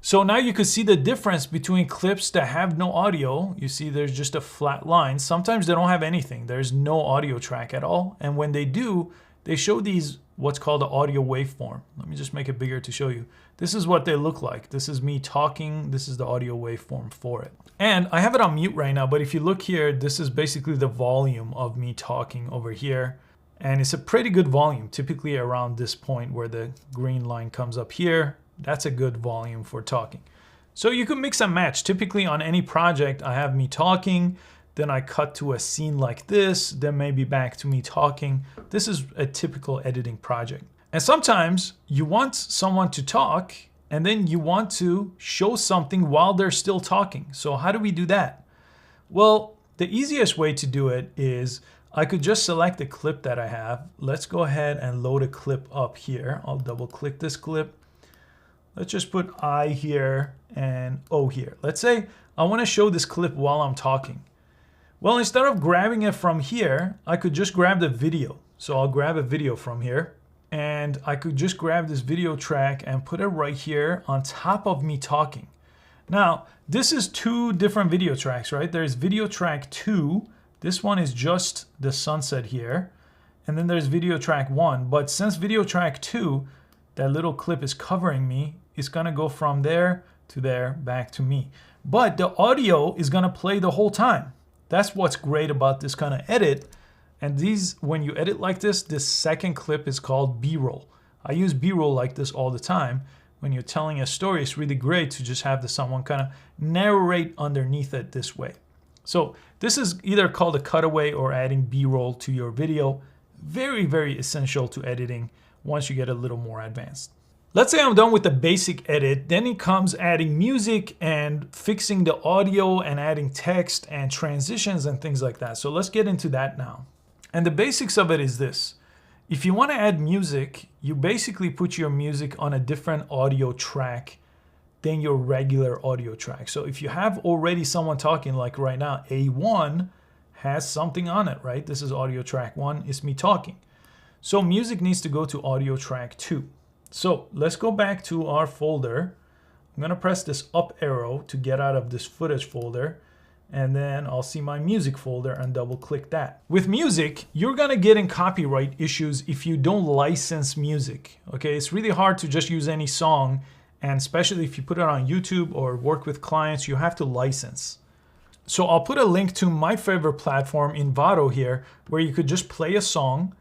So now you can see the difference between clips that have no audio. You see there's just a flat line. Sometimes they don't have anything. There's no audio track at all. And when they do, they show these what's called the audio waveform. Let me just make it bigger to show you. This is what they look like. This is me talking. This is the audio waveform for it. And I have it on mute right now, but if you look here, this is basically the volume of me talking over here. And it's a pretty good volume, typically around this point where the green line comes up here. That's a good volume for talking. So you can mix and match. Typically on any project, I have me talking, then I cut to a scene like this, then maybe back to me talking. This is a typical editing project. And sometimes you want someone to talk and then you want to show something while they're still talking. So how do we do that? Well, the easiest way to do it is I could just select the clip that I have. Let's go ahead and load a clip up here. I'll double click this clip. Let's just put I here and O here. Let's say I want to show this clip while I'm talking. Well, instead of grabbing it from here, I could just grab the video. So I'll grab a video from here and I could just grab this video track and put it right here on top of me talking. Now, this is two different video tracks, right? There's video track 2. This one is just the sunset here. And then there's video track 1. But since video track 2, that little clip is covering me, it's gonna go from there to there, back to me. But the audio is gonna play the whole time. That's what's great about this kind of edit. And these, when you edit like this second clip is called B-roll. I use B-roll like this all the time. When you're telling a story, it's really great to just have someone kind of narrate underneath it this way. So this is either called a cutaway or adding B-roll to your video. Very, very essential to editing once you get a little more advanced. Let's say I'm done with the basic edit, then it comes adding music and fixing the audio and adding text and transitions and things like that. So let's get into that now. And the basics of it is this. If you want to add music, you basically put your music on a different audio track than your regular audio track. So if you have already someone talking, like right now, A1 has something on it, right? This is audio track 1, it's me talking. So music needs to go to audio track 2. So let's go back to our folder. I'm gonna press this up arrow to get out of this footage folder, and then I'll see my music folder and double click that. With music, you're gonna get in copyright issues if you don't license music, okay? It's really hard to just use any song, and especially if you put it on YouTube or work with clients, you have to license. So I'll put a link to my favorite platform, Envato here, where you could just play a song,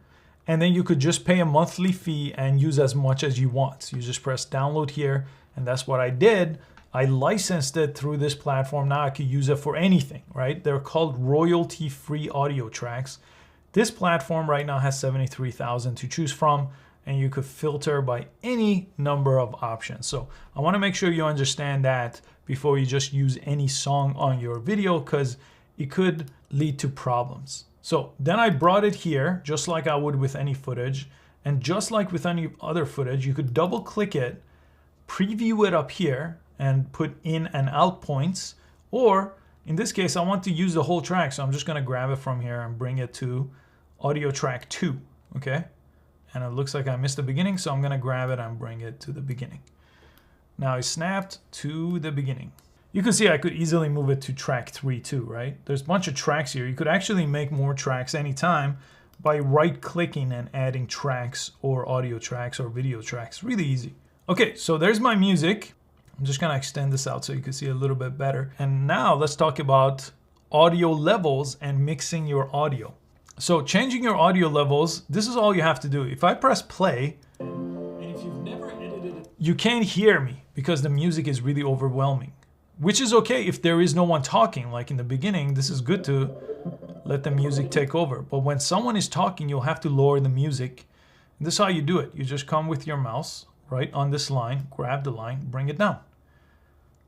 and then you could just pay a monthly fee and use as much as you want. You just press download here, and that's what I did. I licensed it through this platform. Now I could use it for anything, right? They're called royalty-free audio tracks. This platform right now has 73,000 to choose from, and you could filter by any number of options. So I want to make sure you understand that before you just use any song on your video, because it could lead to problems. So then I brought it here just like I would with any footage, and just like with any other footage, you could double click it, preview it up here and put in and out points, or in this case I want to use the whole track, so I'm just going to grab it from here and bring it to audio track 2. Okay, and it looks like I missed the beginning, so I'm going to grab it and bring it to the beginning. Now it's snapped to the beginning. You can see I could easily move it to track 3 too, right? There's a bunch of tracks here. You could actually make more tracks anytime by right clicking and adding tracks or audio tracks or video tracks. Really easy. Okay, so there's my music. I'm just gonna extend this out so you can see a little bit better. And now let's talk about audio levels and mixing your audio. So changing your audio levels, this is all you have to do. If I press play, and if you've never edited it, you can't hear me because the music is really overwhelming. Which is okay if there is no one talking. Like in the beginning, this is good to let the music take over. But when someone is talking, you'll have to lower the music. And this is how you do it. You just come with your mouse right on this line, grab the line, bring it down.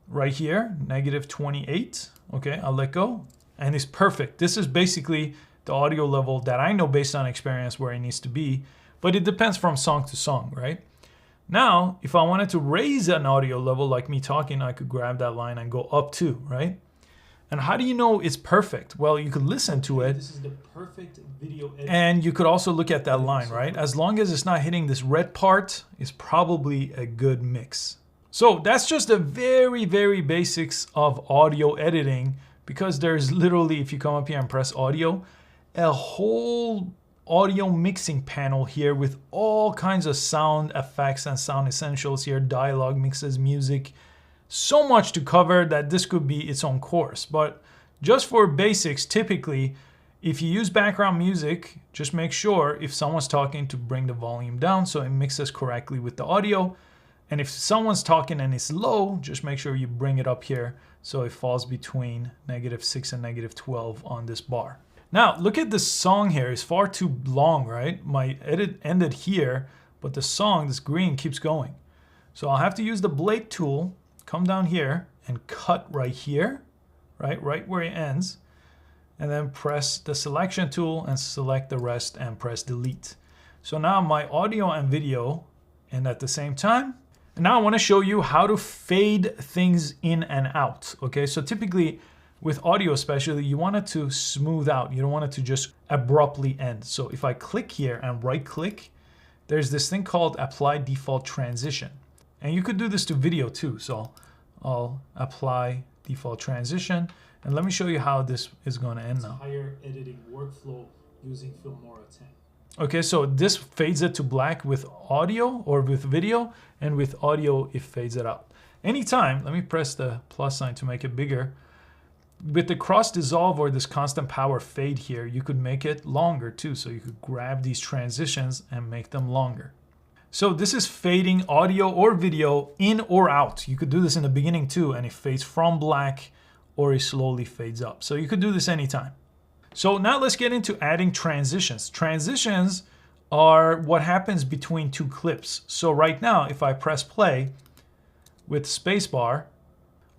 Right here, -28. Okay, I'll let go. And it's perfect. This is basically the audio level that I know based on experience where it needs to be. But it depends from song to song, right? Now, if I wanted to raise an audio level like me talking, I could grab that line and go up too, right? And how do you know it's perfect? Well, you could listen to it. This is the perfect video edit. And you could also look at that line, right? As long as it's not hitting this red part, it's probably a good mix. So that's just the very, very basics of audio editing, because there's literally, if you come up here and press audio, a whole audio mixing panel here with all kinds of sound effects and sound essentials here, dialogue mixes, music, so much to cover that this could be its own course. But just for basics, typically, if you use background music, just make sure if someone's talking to bring the volume down so it mixes correctly with the audio. And if someone's talking and it's low, just make sure you bring it up here so it falls between -6 and -12 on this bar. Now, look at this song here. It's far too long, right? My edit ended here, but the song, this green, keeps going. So I'll have to use the blade tool, come down here and cut right here, right where it ends, and then press the selection tool and select the rest and press delete. So now my audio and video end at the same time. And now I want to show you how to fade things in and out. Okay, so typically, with audio especially, you want it to smooth out. You don't want it to just abruptly end. So if I click here and right click, there's this thing called apply default transition. And you could do this to video too. So I'll apply default transition. And let me show you how this is going to end now. Entire editing workflow using Filmora 10. Okay, so this fades it to black with audio or with video, and with audio it fades it out. Anytime, let me press the plus sign to make it bigger. With the cross dissolve or this constant power fade here, you could make it longer too. So you could grab these transitions and make them longer. So this is fading audio or video in or out. You could do this in the beginning too, and it fades from black or it slowly fades up. So you could do this anytime. So now let's get into adding transitions. Transitions are what happens between two clips. So right now, if I press play with spacebar,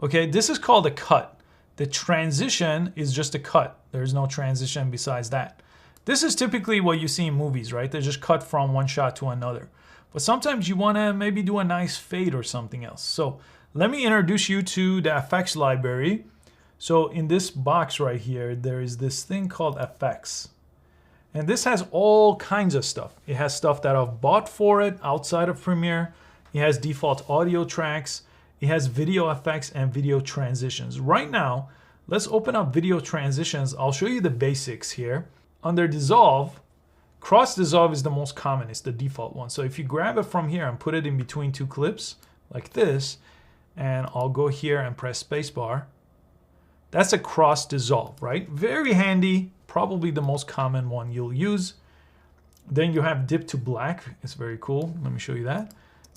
okay, this is called a cut. The transition is just a cut. There's no transition besides that. This is typically what you see in movies, right? They just cut from one shot to another. But sometimes you want to maybe do a nice fade or something else. So let me introduce you to the effects library. So in this box right here, there is this thing called effects. And this has all kinds of stuff. It has stuff that I've bought for it outside of Premiere. It has default audio tracks. It has video effects and video transitions. Right now, let's open up video transitions. I'll show you the basics here. Under dissolve, cross dissolve is the most common. It's the default one. So if you grab it from here and put it in between two clips like this, and I'll go here and press spacebar, that's a cross dissolve, right? Very handy, probably the most common one you'll use. Then you have dip to black. It's very cool. Let me show you that.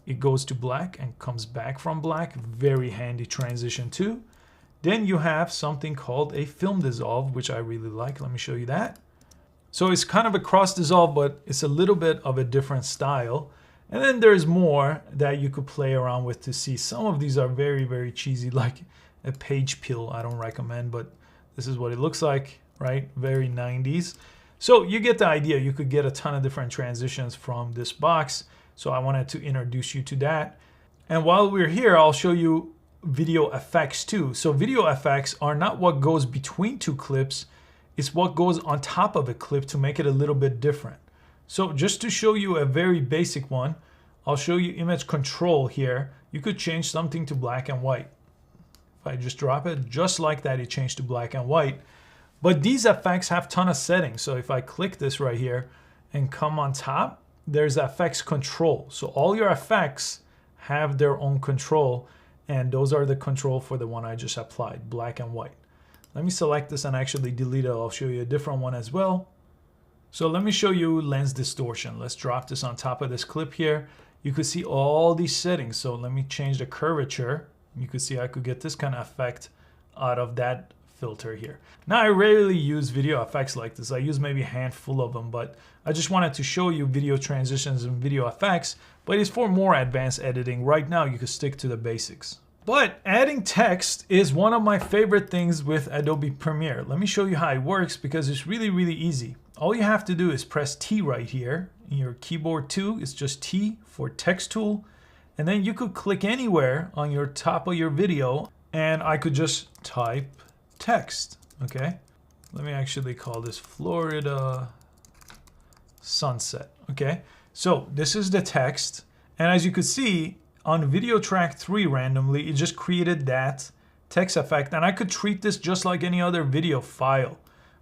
It goes to black and comes back from black. Very handy transition too. Then you have something called a film dissolve, which I really like. Let me show you that. So it's kind of a cross dissolve, but it's a little bit of a different style. And then there's more that you could play around with to see. Some of these are very, very cheesy, like a page peel. I don't recommend, but this is what it looks like, right? Very 90s. So you get the idea. You could get a ton of different transitions from this box. So I wanted to introduce you to that. And while we're here, I'll show you video effects too. So video effects are not what goes between two clips. It's what goes on top of a clip to make it a little bit different. So just to show you a very basic one, I'll show you image control here. You could change something to black and white. If I just drop it, just like that, it changed to black and white. But these effects have a ton of settings. So if I click this right here and come on top, there's effects control. So all your effects have their own control, and those are the control for the one I just applied, black and white. Let me select this and actually delete it. I'll show you a different one as well. So let me show you lens distortion. Let's drop this on top of this clip here. You could see all these settings. So let me change the curvature. You could see I could get this kind of effect out of that filter here. Now I rarely use video effects like this. I use maybe a handful of them, but I just wanted to show you video transitions and video effects, but it's for more advanced editing. Right now you could stick to the basics. But adding text is one of my favorite things with Adobe Premiere. Let me show you how it works because it's really, really easy. All you have to do is press T right here. In your keyboard too, it's just T for text tool. And then you could click anywhere on your top of your video and I could just type text, okay? Let me actually call this Florida sunset, okay? So this is the text. And as you could see, on video track 3 randomly, it just created that text effect. And I could treat this just like any other video file,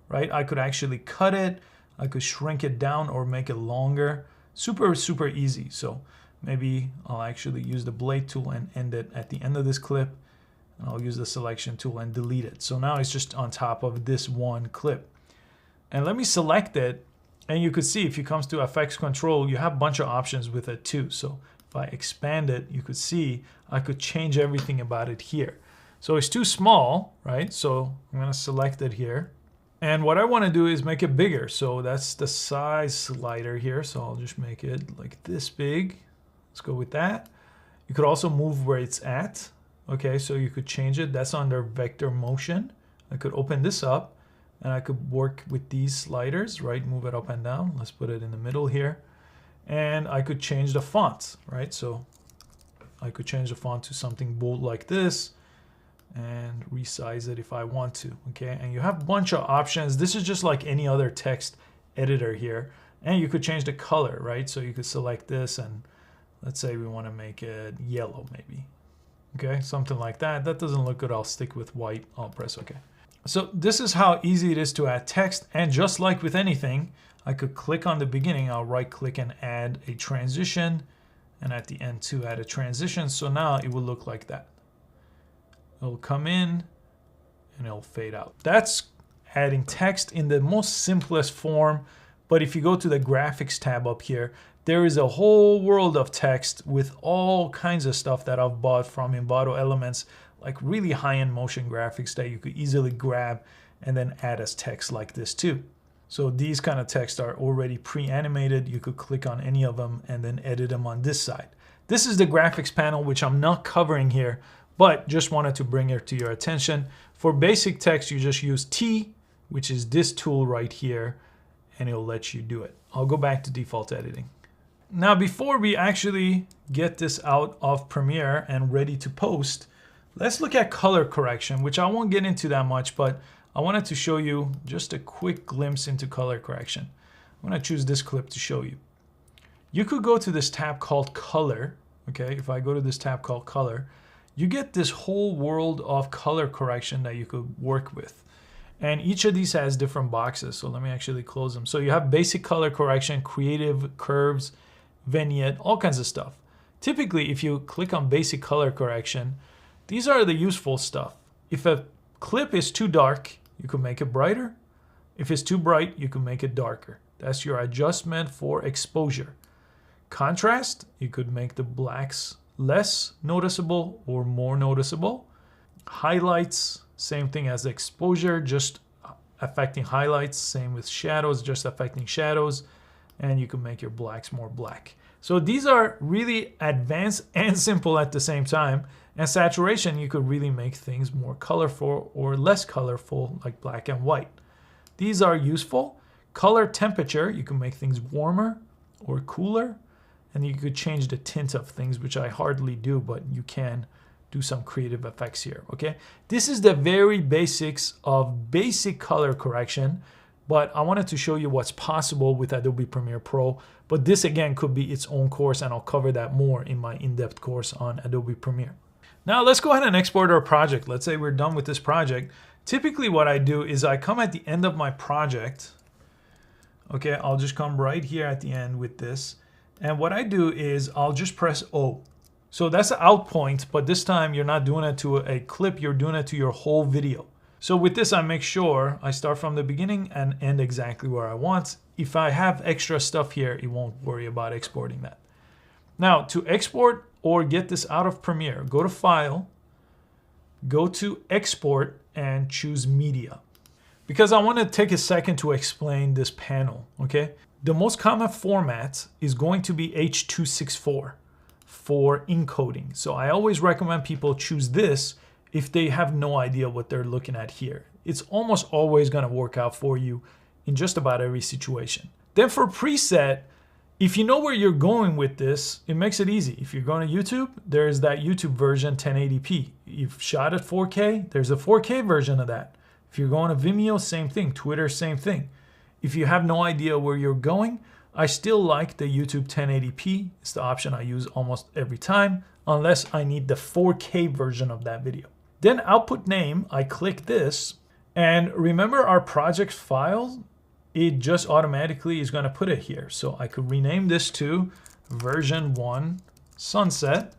right? I could actually cut it. I could shrink it down or make it longer. Super, super easy. So maybe I'll actually use the blade tool and end it at the end of this clip. And I'll use the selection tool and delete it. So now it's just on top of this one clip. And let me select it. And you could see if it comes to effects control, you have a bunch of options with it too. So if I expand it, you could see I could change everything about it here. So it's too small, right? So I'm going to select it here. And what I want to do is make it bigger. So that's the size slider here. So I'll just make it like this big. Let's go with that. You could also move where it's at. Okay, so you could change it. That's under vector motion. I could open this up and I could work with these sliders, right? Move it up and down. Let's put it in the middle here. And I could change the font, right? So I could change the font to something bold like this and resize it if I want to, okay? And you have a bunch of options. This is just like any other text editor here. And you could change the color, right? So you could select this and let's say we want to make it yellow maybe. Okay, something like that. That doesn't look good. I'll stick with white. I'll press OK. So this is how easy it is to add text. And just like with anything, I could click on the beginning. I'll right click and add a transition. And at the end too, add a transition. So now it will look like that. It'll come in and it'll fade out. That's adding text in the most simplest form. But if you go to the graphics tab up here, there is a whole world of text with all kinds of stuff that I've bought from Envato Elements, like really high-end motion graphics that you could easily grab and then add as text like this too. So these kind of text are already pre-animated. You could click on any of them and then edit them on this side. This is the graphics panel, which I'm not covering here, but just wanted to bring it to your attention. For basic text, you just use T, which is this tool right here, and it'll let you do it. I'll go back to default editing. Now, before we actually get this out of Premiere and ready to post, let's look at color correction, which I won't get into that much, but I wanted to show you just a quick glimpse into color correction. I'm going to choose this clip to show you. You could go to this tab called Color. Okay, if I go to this tab called Color, you get this whole world of color correction that you could work with. And each of these has different boxes. So let me actually close them. So you have basic color correction, creative, curves, vignette, all kinds of stuff. Typically, if you click on basic color correction, these are the useful stuff. If a clip is too dark, you can make it brighter. If it's too bright, you can make it darker. That's your adjustment for exposure. Contrast, you could make the blacks less noticeable or more noticeable. Highlights, same thing as exposure, just affecting highlights. Same with shadows, just affecting shadows. And you can make your blacks more black. So these are really advanced and simple at the same time. And saturation, you could really make things more colorful or less colorful, like black and white. These are useful. Color temperature, you can make things warmer or cooler. And you could change the tint of things, which I hardly do, but you can do some creative effects here, okay? This is the very basics of basic color correction, but I wanted to show you what's possible with Adobe Premiere Pro. But this again could be its own course, and I'll cover that more in my in-depth course on Adobe Premiere. Now let's go ahead and export our project. Let's say we're done with this project. Typically what I do is I come at the end of my project. Okay, I'll just come right here at the end with this. And what I do is I'll just press O. So that's the out point, but this time you're not doing it to a clip, you're doing it to your whole video. So with this, I make sure I start from the beginning and end exactly where I want. If I have extra stuff here, it won't worry about exporting that. Now to export or get this out of Premiere, go to File, go to Export and choose Media. Because I want to take a second to explain this panel, okay? The most common format is going to be H.264 for encoding. So I always recommend people choose this if they have no idea what they're looking at here. It's almost always going to work out for you in just about every situation. Then for preset, if you know where you're going with this, it makes it easy. If you're going to YouTube, there's that YouTube version 1080p. You've shot at 4K, there's a 4K version of that. If you're going to Vimeo, same thing. Twitter, same thing. If you have no idea where you're going, I still like the YouTube 1080p. It's the option I use almost every time, unless I need the 4K version of that video. Then output name, I click this, and remember our project file, it just automatically is going to put it here. So I could rename this to version 1 sunset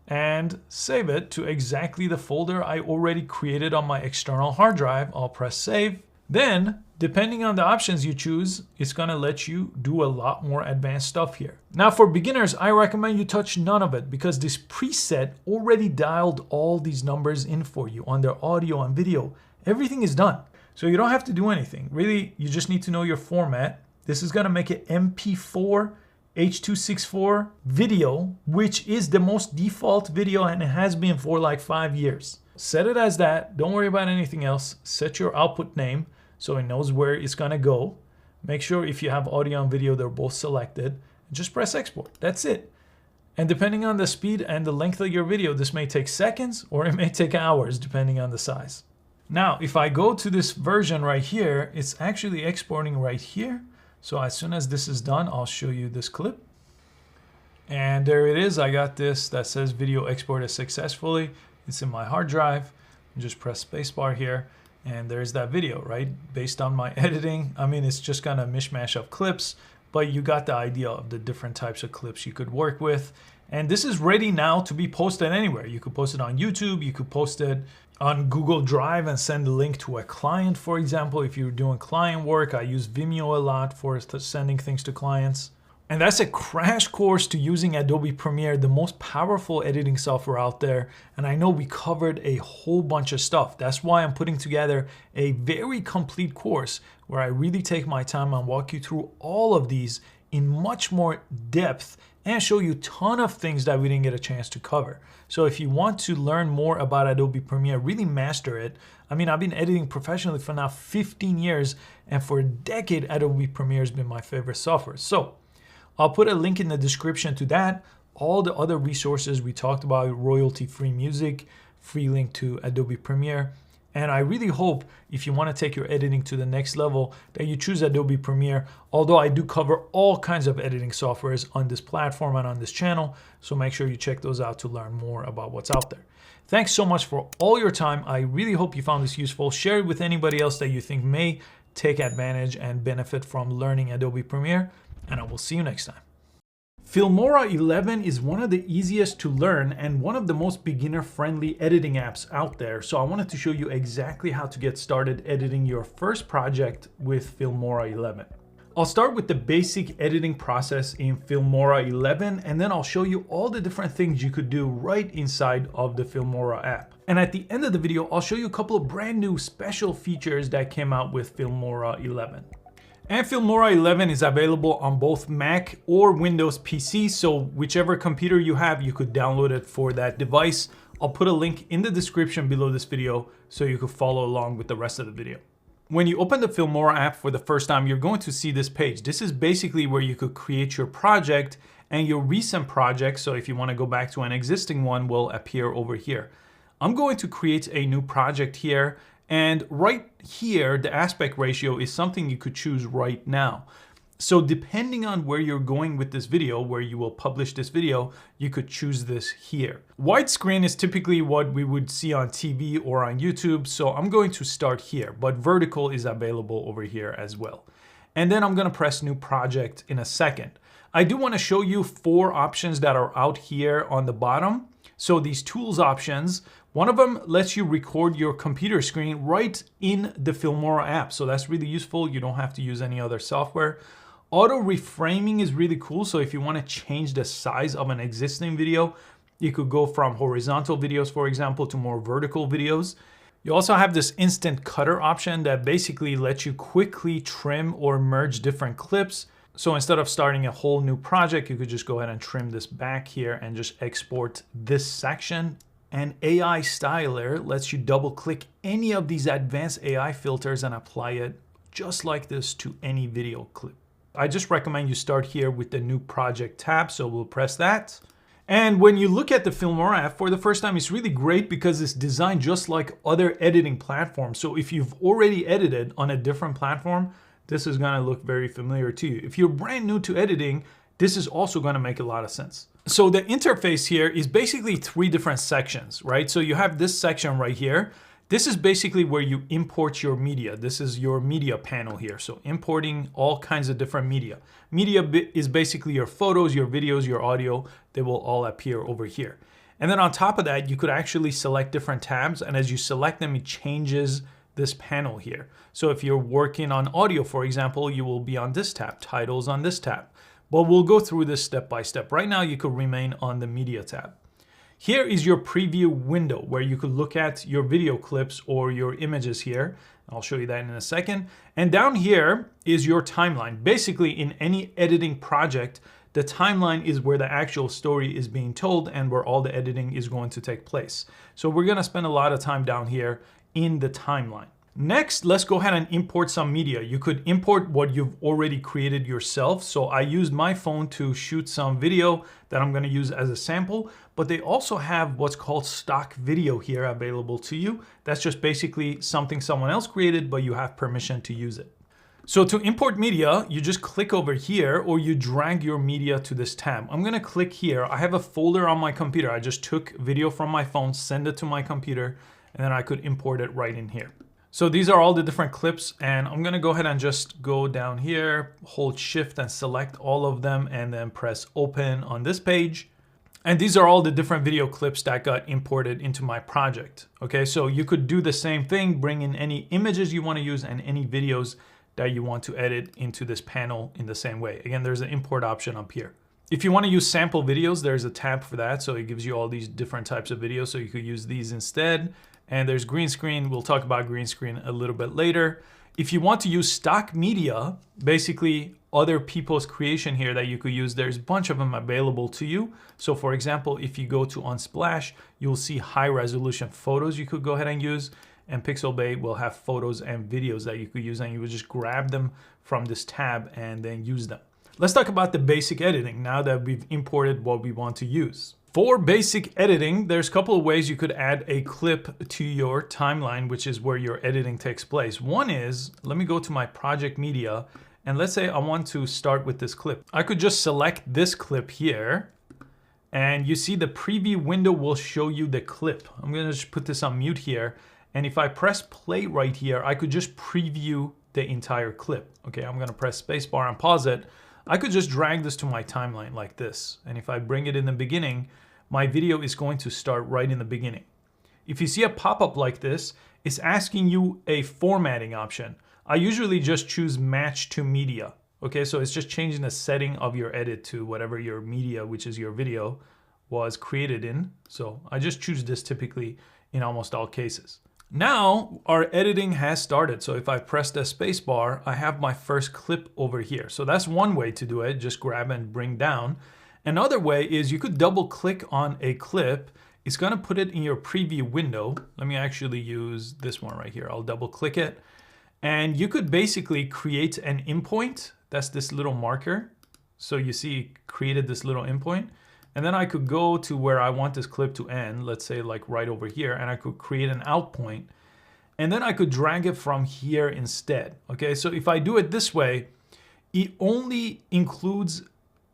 and save it to exactly the folder I already created on my external hard drive. I'll press save. Then, depending on the options you choose, it's going to let you do a lot more advanced stuff here. Now for beginners, I recommend you touch none of it because this preset already dialed all these numbers in for you on their audio and video. Everything is done. So you don't have to do anything. Really, you just need to know your format. This is going to make it MP4 H.264 video, which is the most default video and it has been for like 5 years. Set it as that. Don't worry about anything else. Set your output name so it knows where it's going to go. Make sure if you have audio and video, they're both selected. Just press export. That's it. And depending on the speed and the length of your video, this may take seconds or it may take hours depending on the size. Now, if I go to this version right here, it's actually exporting right here. So as soon as this is done, I'll show you this clip. And there it is. I got this that says video exported successfully. It's in my hard drive. Just press spacebar here. And there's that video, right? Based on my editing. I mean, it's just kind of a mishmash of clips, but you got the idea of the different types of clips you could work with. And this is ready now to be posted anywhere. You could post it on YouTube. You could post it on Google Drive and send the link to a client, for example. If you're doing client work, I use Vimeo a lot for sending things to clients. And that's a crash course to using Adobe Premiere, the most powerful editing software out there. And I know we covered a whole bunch of stuff. That's why I'm putting together a very complete course where I really take my time and walk you through all of these in much more depth and show you a ton of things that we didn't get a chance to cover. So if you want to learn more about Adobe Premiere, really master it. I mean, I've been editing professionally for now 15 years, and for a decade, Adobe Premiere has been my favorite software. So I'll put a link in the description to that. All the other resources we talked about, royalty-free music, free link to Adobe Premiere. And I really hope if you want to take your editing to the next level that you choose Adobe Premiere, although I do cover all kinds of editing softwares on this platform and on this channel. So make sure you check those out to learn more about what's out there. Thanks so much for all your time. I really hope you found this useful. Share it with anybody else that you think may take advantage and benefit from learning Adobe Premiere. And I will see you next time. Filmora 11 is one of the easiest to learn and one of the most beginner-friendly editing apps out there. So I wanted to show you exactly how to get started editing your first project with Filmora 11. I'll start with the basic editing process in Filmora 11, and then I'll show you all the different things you could do right inside of the Filmora app. And at the end of the video, I'll show you a couple of brand new special features that came out with Filmora 11. And Filmora 11 is available on both Mac or Windows PC, so whichever computer you have, you could download it for that device. I'll put a link in the description below this video so you could follow along with the rest of the video. When you open the Filmora app for the first time, you're going to see this page. This is basically where you could create your project, and your recent project, so if you want to go back to an existing one, will appear over here. I'm going to create a new project here, and right here, the aspect ratio is something you could choose right now. So depending on where you're going with this video, where you will publish this video, you could choose this here. Widescreen is typically what we would see on TV or on YouTube, so I'm going to start here, but vertical is available over here as well. And then I'm gonna press new project in a second. I do wanna show you 4 options that are out here on the bottom. So these tools options, one of them lets you record your computer screen right in the Filmora app. So that's really useful. You don't have to use any other software. Auto reframing is really cool. So if you want to change the size of an existing video, you could go from horizontal videos, for example, to more vertical videos. You also have this instant cutter option that basically lets you quickly trim or merge different clips. So instead of starting a whole new project, you could just go ahead and trim this back here and just export this section. And AI Styler lets you double click any of these advanced AI filters and apply it just like this to any video clip. I just recommend you start here with the new project tab. So we'll press that. And when you look at the Filmora app for the first time, it's really great because it's designed just like other editing platforms. So if you've already edited on a different platform, this is gonna look very familiar to you. If you're brand new to editing, this is also gonna make a lot of sense. So the interface here is basically 3 different sections, right? So you have this section right here. This is basically where you import your media. This is your media panel here. So importing all kinds of different media. Media is basically your photos, your videos, your audio. They will all appear over here. And then on top of that, you could actually select different tabs. And as you select them, it changes this panel here. So if you're working on audio, for example, you will be on this tab, titles on this tab. But we'll go through this step by step. Right now, you could remain on the media tab. Here is your preview window where you could look at your video clips or your images here. I'll show you that in a second. And down here is your timeline. Basically, in any editing project, the timeline is where the actual story is being told and where all the editing is going to take place. So we're gonna spend a lot of time down here in the timeline. Next, let's go ahead and import some media. You could import what you've already created yourself. So I used my phone to shoot some video that I'm gonna use as a sample, but they also have what's called stock video here available to you. That's just basically something someone else created, but you have permission to use it. So to import media, you just click over here or you drag your media to this tab. I'm gonna click here. I have a folder on my computer. I just took video from my phone, send it to my computer, and then I could import it right in here. So these are all the different clips, and I'm gonna go ahead and just go down here, hold shift and select all of them, and then press open on this page. And these are all the different video clips that got imported into my project. Okay, so you could do the same thing, bring in any images you wanna use and any videos that you want to edit into this panel in the same way. Again, there's an import option up here. If you wanna use sample videos, there's a tab for that. So it gives you all these different types of videos, so you could use these instead. And there's green screen. We'll talk about green screen a little bit later. If you want to use stock media, basically other people's creation here that you could use, there's a bunch of them available to you. So for example, if you go to Unsplash, you'll see high resolution photos you could go ahead and use. And Pixabay will have photos and videos that you could use, and you would just grab them from this tab and then use them. Let's talk about the basic editing now that we've imported what we want to use. For basic editing, there's a couple of ways you could add a clip to your timeline, which is where your editing takes place. One is, let me go to my project media, and let's say I want to start with this clip. I could just select this clip here, and you see the preview window will show you the clip. I'm gonna just put this on mute here, and if I press play right here, I could just preview the entire clip. Okay, I'm gonna press spacebar and pause it. I could just drag this to my timeline like this. And if I bring it in the beginning, my video is going to start right in the beginning. If you see a pop-up like this, it's asking you a formatting option. I usually just choose match to media. Okay, so it's just changing the setting of your edit to whatever your media, which is your video, was created in. So I just choose this typically in almost all cases. Now our editing has started. So if I press the space bar, I have my first clip over here. So that's one way to do it, just grab and bring down. Another way is you could double click on a clip. It's gonna put it in your preview window. Let me actually use this one right here. I'll double click it. And you could basically create an endpoint. That's this little marker. So you see it created this little endpoint. And then I could go to where I want this clip to end, let's say like right over here, and I could create an out point. And then I could drag it from here instead. Okay, so if I do it this way, it only includes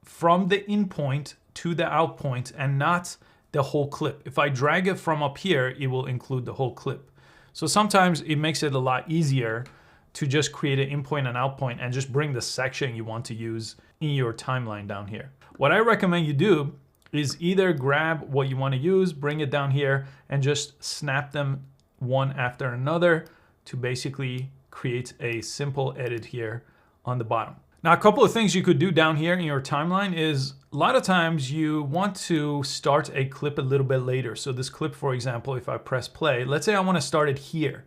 from the in point to the out point and not the whole clip. If I drag it from up here, it will include the whole clip. So sometimes it makes it a lot easier to just create an in point and out point and just bring the section you want to use in your timeline down here. What I recommend you do is either grab what you want to use, bring it down here, and just snap them one after another to basically create a simple edit here on the bottom. Now, a couple of things you could do down here in your timeline is a lot of times you want to start a clip a little bit later. So this clip, for example, if I press play, let's say I want to start it here.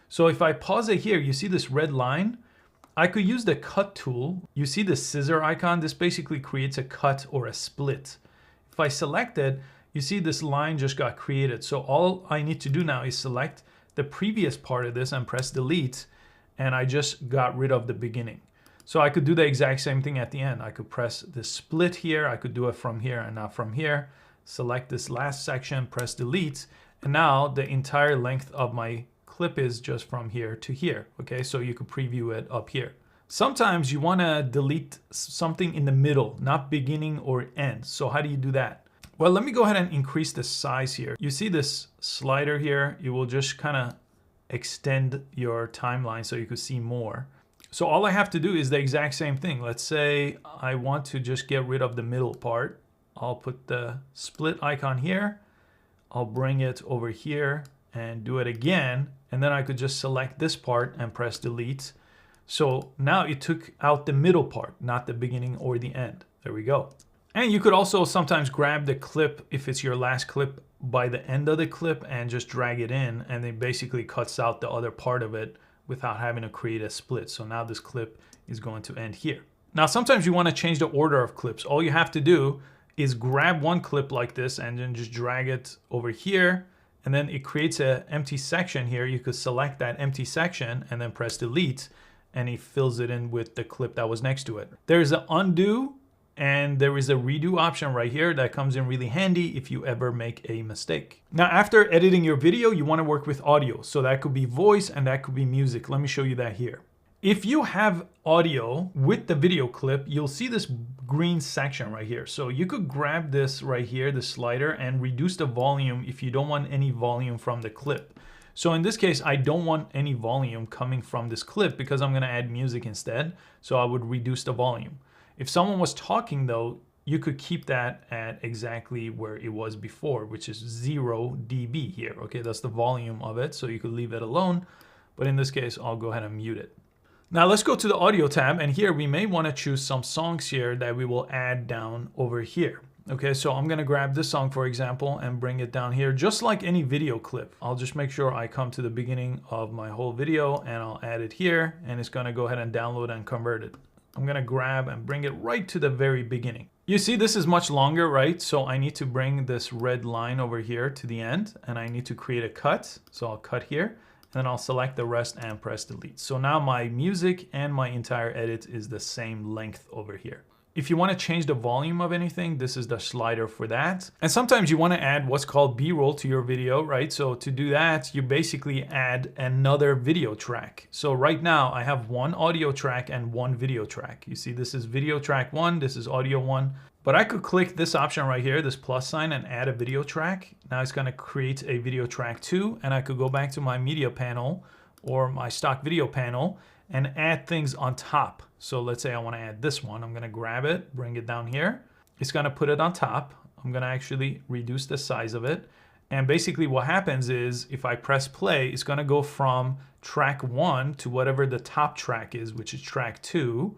So if I pause it here, you see this red line? I could use the cut tool. You see the scissor icon? This basically creates a cut or a split. If I select it, you see this line just got created. So all I need to do now is select the previous part of this and press delete, and I just got rid of the beginning. So I could do the exact same thing at the end. I could press the split here. I could do it from here and not from here. Select this last section, press delete, and now the entire length of my clip is just from here to here. Okay, so you could preview it up here. Sometimes you want to delete something in the middle, not beginning or end. So how do you do that? Well, let me go ahead and increase the size here. You see this slider here? It will just kind of extend your timeline so you could see more. So all I have to do is the exact same thing. Let's say I want to just get rid of the middle part. I'll put the split icon here. I'll bring it over here and do it again. And then I could just select this part and press delete. So now it took out the middle part, not the beginning or the end. There we go. And you could also sometimes grab the clip, if it's your last clip, by the end of the clip and just drag it in, and it basically cuts out the other part of it without having to create a split. So now this clip is going to end here. Now sometimes you want to change the order of clips. All you have to do is grab one clip like this and then just drag it over here, and then it creates an empty section here. You could select that empty section and then press delete, and it fills it in with the clip that was next to it. There's an undo and there is a redo option right here that comes in really handy if you ever make a mistake. Now, after editing your video, you want to work with audio. So that could be voice and that could be music. Let me show you that here. If you have audio with the video clip, you'll see this green section right here. So you could grab this right here, the slider, and reduce the volume if you don't want any volume from the clip. So in this case, I don't want any volume coming from this clip because I'm going to add music instead. So I would reduce the volume. If someone was talking though, you could keep that at exactly where it was before, which is 0 dB here. Okay, that's the volume of it. So you could leave it alone. But in this case, I'll go ahead and mute it. Now let's go to the audio tab, and here we may want to choose some songs here that we will add down over here. Okay, so I'm gonna grab this song, for example, and bring it down here, just like any video clip. I'll just make sure I come to the beginning of my whole video and I'll add it here, and it's gonna go ahead and download and convert it. I'm gonna grab and bring it right to the very beginning. You see this is much longer, right? So I need to bring this red line over here to the end, and I need to create a cut. So I'll cut here, and then I'll select the rest and press delete. So now my music and my entire edit is the same length over here. If you want to change the volume of anything, this is the slider for that. And sometimes you want to add what's called B-roll to your video, right? So to do that, you basically add another video track. So right now I have one audio track and one video track. You see, this is video track 1, this is audio 1. But I could click this option right here, this plus sign, and add a video track. Now it's going to create a video track 2, and I could go back to my media panel or my stock video panel and add things on top. So let's say I want to add this one. I'm going to grab it, bring it down here. It's going to put it on top. I'm going to actually reduce the size of it. And basically what happens is if I press play, it's going to go from track 1 to whatever the top track is, which is track 2.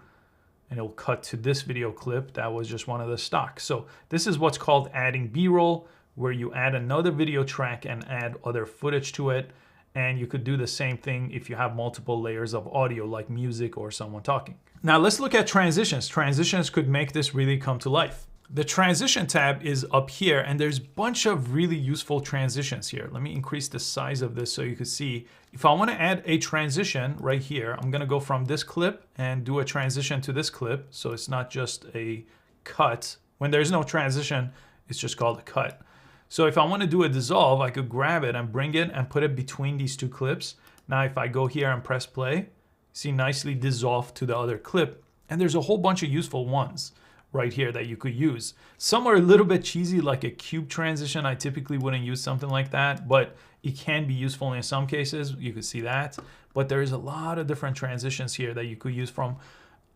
And it'll cut to this video clip that was just one of the stocks. So this is what's called adding B-roll where you add another video track and add other footage to it. And you could do the same thing if you have multiple layers of audio like music or someone talking. Now let's look at transitions. Transitions could make this really come to life. The transition tab is up here and there's a bunch of really useful transitions here. Let me increase the size of this so you can see. If I want to add a transition right here, I'm going to go from this clip and do a transition to this clip. So it's not just a cut. When there's no transition, it's just called a cut. So if I want to do a dissolve, I could grab it and bring it and put it between these two clips. Now if I go here and press play, see nicely dissolved to the other clip. And there's a whole bunch of useful ones right here that you could use. Some are a little bit cheesy, like a cube transition. I typically wouldn't use something like that, but it can be useful in some cases. You could see that. But there is a lot of different transitions here that you could use from,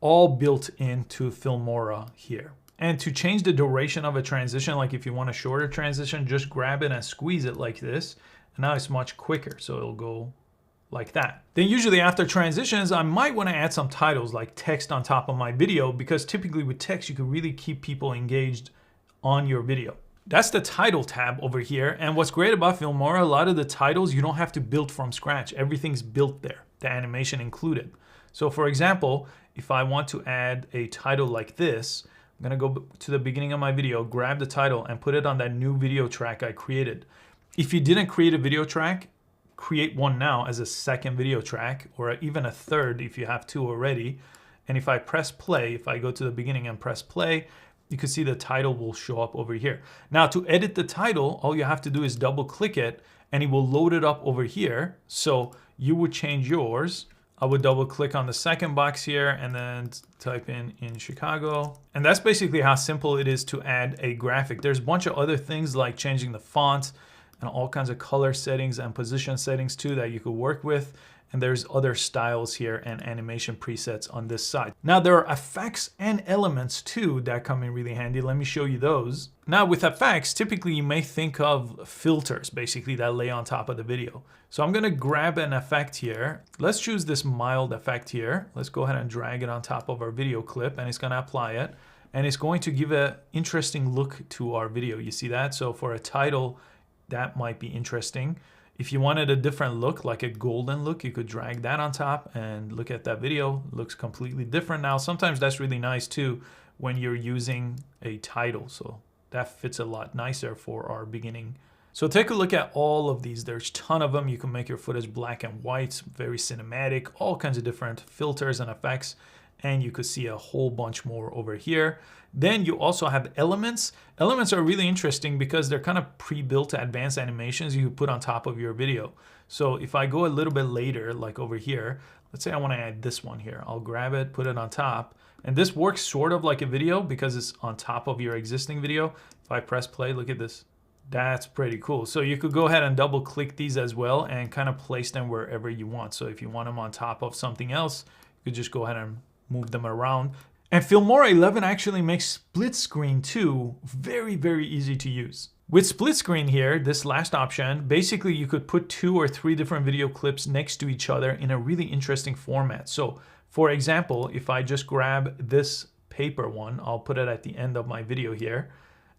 all built into Filmora here. And to change the duration of a transition, like if you want a shorter transition, just grab it and squeeze it like this. And now it's much quicker, so it'll go like that. Then usually after transitions, I might want to add some titles like text on top of my video, because typically with text, you can really keep people engaged on your video. That's the title tab over here. And what's great about Filmora, a lot of the titles, you don't have to build from scratch. Everything's built there, the animation included. So for example, if I want to add a title like this, I'm gonna go to the beginning of my video, grab the title and put it on that new video track I created. If you didn't create a video track, create one now as a second video track, or even a third if you have two already. And if I press play, if I go to the beginning and press play, you can see the title will show up over here. Now to edit the title, all you have to do is double click it and it will load it up over here. So you would change yours. I would double click on the second box here and then type in Chicago. And that's basically how simple it is to add a graphic. There's a bunch of other things like changing the font and all kinds of color settings and position settings too that you could work with. And there's other styles here and animation presets on this side. Now there are effects and elements too that come in really handy. Let me show you those. Now with effects, typically you may think of filters basically that lay on top of the video. So I'm gonna grab an effect here. Let's choose this mild effect here. Let's go ahead and drag it on top of our video clip and it's gonna apply it. And it's going to give an interesting look to our video. You see that? So for a title, that might be interesting. If you wanted a different look, like a golden look, you could drag that on top and look at that video. It looks completely different now. Sometimes that's really nice too when you're using a title. So that fits a lot nicer for our beginning. So take a look at all of these. There's a ton of them. You can make your footage black and white, very cinematic, all kinds of different filters and effects. And you could see a whole bunch more over here. Then you also have elements. Elements are really interesting because they're kind of pre-built advanced animations you could put on top of your video. So if I go a little bit later, like over here, let's say I want to add this one here. I'll grab it, put it on top. And this works sort of like a video because it's on top of your existing video. If I press play, look at this. That's pretty cool. So you could go ahead and double click these as well and kind of place them wherever you want. So if you want them on top of something else, you could just go ahead and move them around. And Filmora 11 actually makes split screen too very, very easy to use. With split screen here, this last option, basically you could put 2 or 3 different video clips next to each other in a really interesting format. So for example, if I just grab this paper one, I'll put it at the end of my video here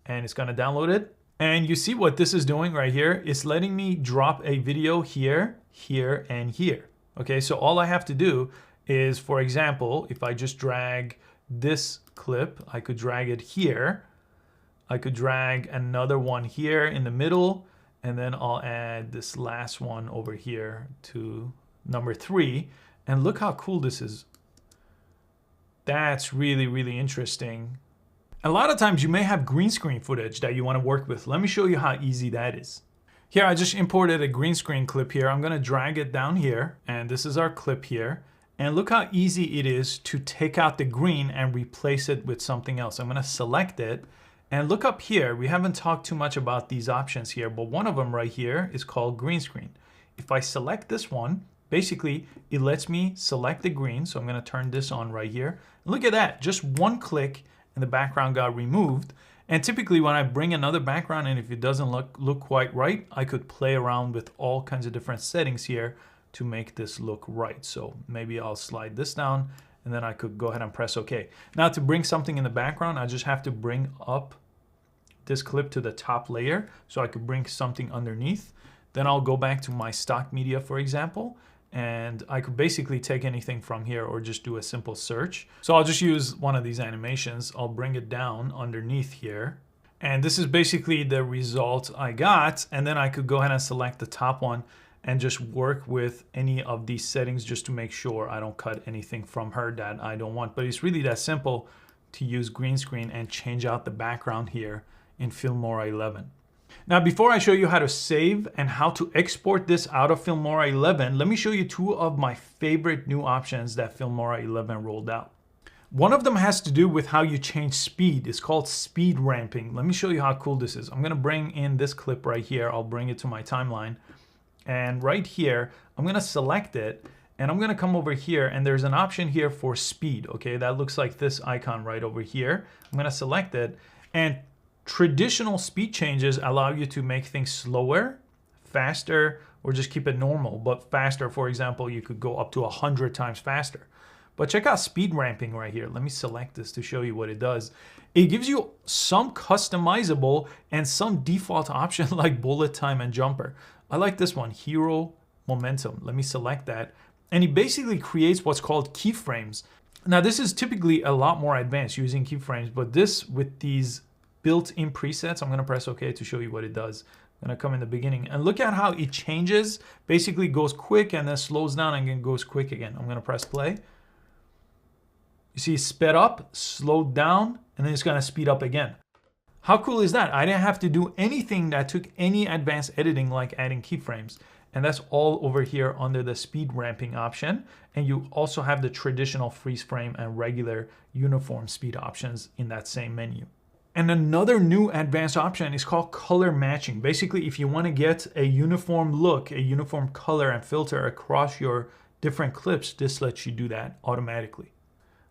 and it's gonna download it. And you see what this is doing right here? It's letting me drop a video here, here, and here. Okay, so all I have to do is, for example, if I just drag this clip, I could drag it here. I could drag another one here in the middle, and then I'll add this last one over here to number 3. And look how cool this is. That's really, really interesting. A lot of times you may have green screen footage that you want to work with. Let me show you how easy that is. Here, I just imported a green screen clip here. I'm going to drag it down here, and this is our clip here. And look how easy it is to take out the green and replace it with something else. I'm going to select it, and look up here. We haven't talked too much about these options here, but one of them right here is called green screen. If I select this one, basically it lets me select the green. So I'm going to turn this on right here. Look at that, just one click and the background got removed. And typically when I bring another background in, if it doesn't look quite right, I could play around with all kinds of different settings here to make this look right. So maybe I'll slide this down and then I could go ahead and press OK. Now to bring something in the background, I just have to bring up this clip to the top layer so I could bring something underneath. Then I'll go back to my stock media, for example, and I could basically take anything from here or just do a simple search. So I'll just use one of these animations. I'll bring it down underneath here. And this is basically the result I got. And then I could go ahead and select the top one and just work with any of these settings just to make sure I don't cut anything from her that I don't want. But it's really that simple to use green screen and change out the background here in Filmora 11. Now, before I show you how to save and how to export this out of Filmora 11, let me show you two of my favorite new options that Filmora 11 rolled out. One of them has to do with how you change speed. It's called speed ramping. Let me show you how cool this is. I'm gonna bring in this clip right here. I'll bring it to my timeline. And right here, I'm gonna select it and I'm gonna come over here and there's an option here for speed, okay? That looks like this icon right over here. I'm gonna select it, and traditional speed changes allow you to make things slower, faster, or just keep it normal. But faster, for example, you could go up to 100 times faster. But check out speed ramping right here. Let me select this to show you what it does. It gives you some customizable and some default option like bullet time and jumper. I like this one, hero momentum. Let me select that. And it basically creates what's called keyframes. Now this is typically a lot more advanced using keyframes, but this with these built-in presets, I'm gonna press OK to show you what it does. I'm gonna come in the beginning and look at how it changes. Basically goes quick and then slows down and then goes quick again. I'm gonna press play. You see sped up, slowed down, and then it's gonna speed up again. How cool is that? I didn't have to do anything that took any advanced editing like adding keyframes. And that's all over here under the speed ramping option. And you also have the traditional freeze frame and regular uniform speed options in that same menu. And another new advanced option is called color matching. Basically, if you want to get a uniform look, a uniform color and filter across your different clips, this lets you do that automatically.